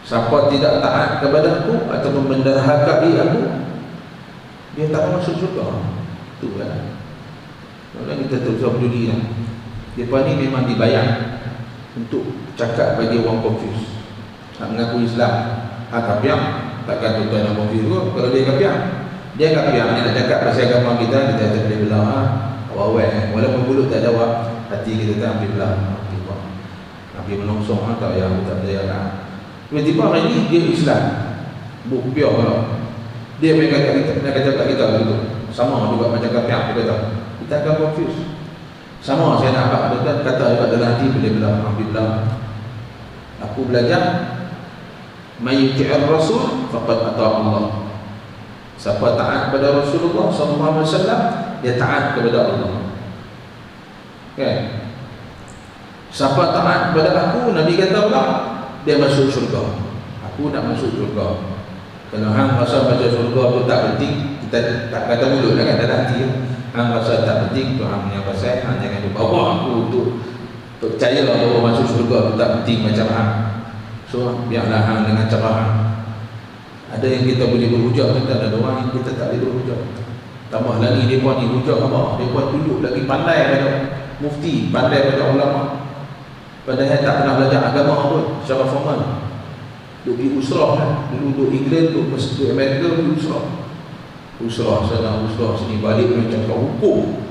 Siapa tidak taat kepada aku atau menderhakai aku, dia tak masuk syurga. Itu kan. Kalau kita tak usah peduli lah. Mereka ni memang dibayar untuk cakap bagi orang confuse. Nak mengaku Islam, kapiang, takkan tuan-tuan nak confuse juga. Kalau dia kapiang, dia nak cakap pasal agama kita tak boleh belah. Awal-awal walaupun mulut tak jawab, hati kita tak ambil belah. Tapi melongsong tak yang tak percaya kan. Tiba-tiba hari ni dia Islam, bukiah kalau dia nak cakap kita begitu, sama juga macam kapiang. Dia kata kita akan confuse. Sama saya nak abang kata juga dalam hati, boleh belah, ambil belah. Aku belajar mayyuti'ir Rasul faqad ata Allah. Siapa taat kepada Rasulullah sallallahu alaihi wasallam, dia taat kepada Allah. Kan? Siapa taat kepada aku, Nabi kata pula, dia masuk syurga. Aku nak masuk syurga. Kalau hang rasa baca syurga tu tak penting, kita tak kata mulut lah kan, dalam hati. Hang rasa tak penting tu hang punya pasal, hang jangan bawa aku untuk percaya bahawa masuk syurga tu tak penting macam hang. So biarlah hang dengan cara hang. Ada yang kita boleh berhujah, kita ada orang yang kita tak boleh berhujah. Tambah lagi mereka ni hujah apa? Mereka duduk lagi pandai pada mufti, pandai pada ulama, padahal tak pernah belajar agama pun secara formal. Duk pergi usrah kan, duduk England, duduk Amerika, duduk usrah sana, usrah sini, balik macam kau hukum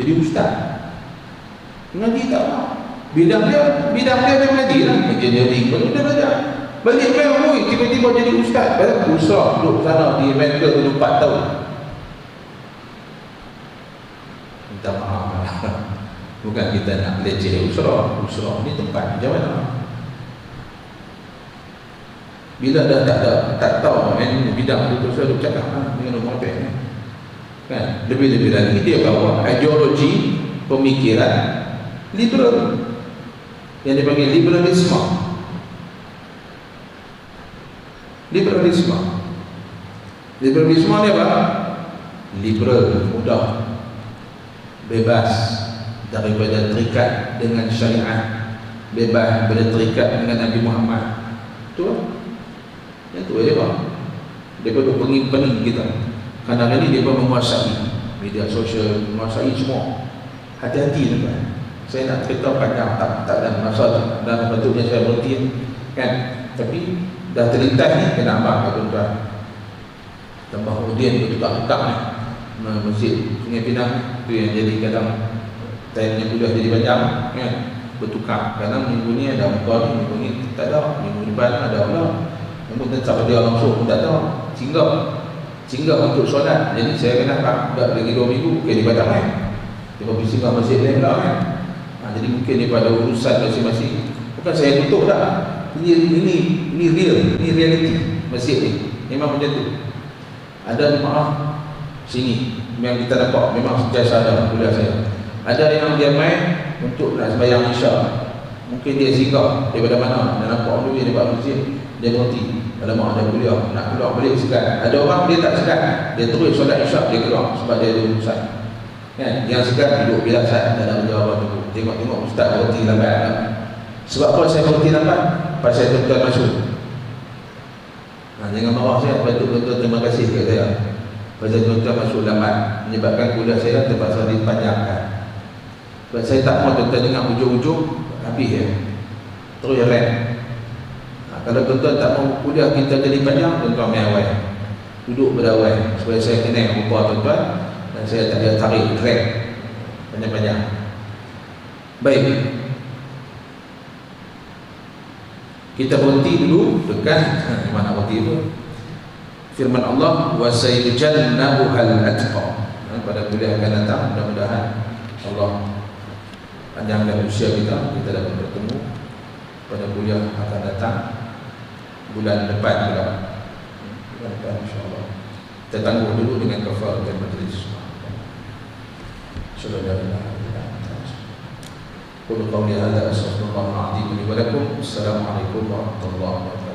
jadi ustaz. Mengaji tak apa, bidang dia mengaji lah, engineering pun dia belajar. Balik Melbourne tiba-tiba jadi ustaz. Balik usrah duduk sana di Amerika duduk 4 tahun. Minta maaf, bukan kita nak leceh usrah ni tempat macam mana. Bila dah tak tahu bidang itu, saya duk cakap dengan orang lain kan. Lebih-lebih lagi dia bawa ideologi pemikiran liberal yang dipanggil liberalisme. Liberalisme ni apa? Liberal, mudah, bebas daripada terikat dengan syariat, bebas daripada terikat dengan Nabi Muhammad. Itu yang tu dia bang. Dia pun pening kita. Kadang-kadang ni dia pun menguasai media sosial, menguasai semua. Hati-hati tuan. Saya nak cerita panjang tak ada masalah dan patutnya saya berhenti kan. Tapi dah terlintas ni kena abang tuan-tuan. Tambah kemudian bertukar-tukar ni masjid Sungai Pinang tu yang jadi kadang time kuliah jadi panjang kan, bertukar. Kadang minggu ni ada muka ni, minggu ni tak ada, minggu depan ada pula. Namun tetap dia langsung pun tak ada. Singgah untuk solat. Jadi saya kena tak lagi 2 minggu mungkin di Padang kan. Dia pergi singgah masjid lain pula kan. Jadi mungkin daripada urusan masing-masing. Bukan saya tutup dah. Ini real, ini reality masjid ni. Memang macam tu. Ada jemaah sini memang kita dapat, memang sentiasa ada kuliah saya. Ada yang dia main untuk nak sembahyang isyak. Mungkin dia singgah daripada mana, dia nampak dulu dia dapat masjid, dia berhenti. Alamak ada kuliah, nak keluar balik segan. Ada orang dia tak segan, dia terus solat isyak dia keluar sebab dia ada urusan. Kan? Yang segan duduk bila saya tak ada jawab tu. Tengok ustaz berhenti lambat. Sebab apa saya berhenti lambat? Pasal tuan-tuan masuk. Jangan marah saya, betul-betul terima kasih kepada saya. Pasal tuan-tuan masuk lambat menyebabkan kuliah saya terpaksa dipanjangkan. Sebab saya tak mahu tuan-tuan dengar hujung-hujung habis ya. Terus rem. Kalau tuan-tuan tak mahu kuliah kita jadi panjang, tuan-tuan main awal. Duduk berdawai supaya saya kenal rupa tuan-tuan dan saya tak ada tarik drag panjang-panjang. Baik. Kita berhenti dulu dekat mana berhenti itu? Firman Allah wa sayyijannabuhal atqa. Pada kuliah akan datang mudah-mudahan Allah panjangkan usia kita dapat bertemu pada kuliah akan datang bulan depan pula. Bulan depan insya-Allah. Kita tangguh dulu dengan kafaratul majlis. Sallallahu قولوا قولي هذا أستغفر الله العظيم لي ولكم. السلام عليكم ورحمة الله وبركاته.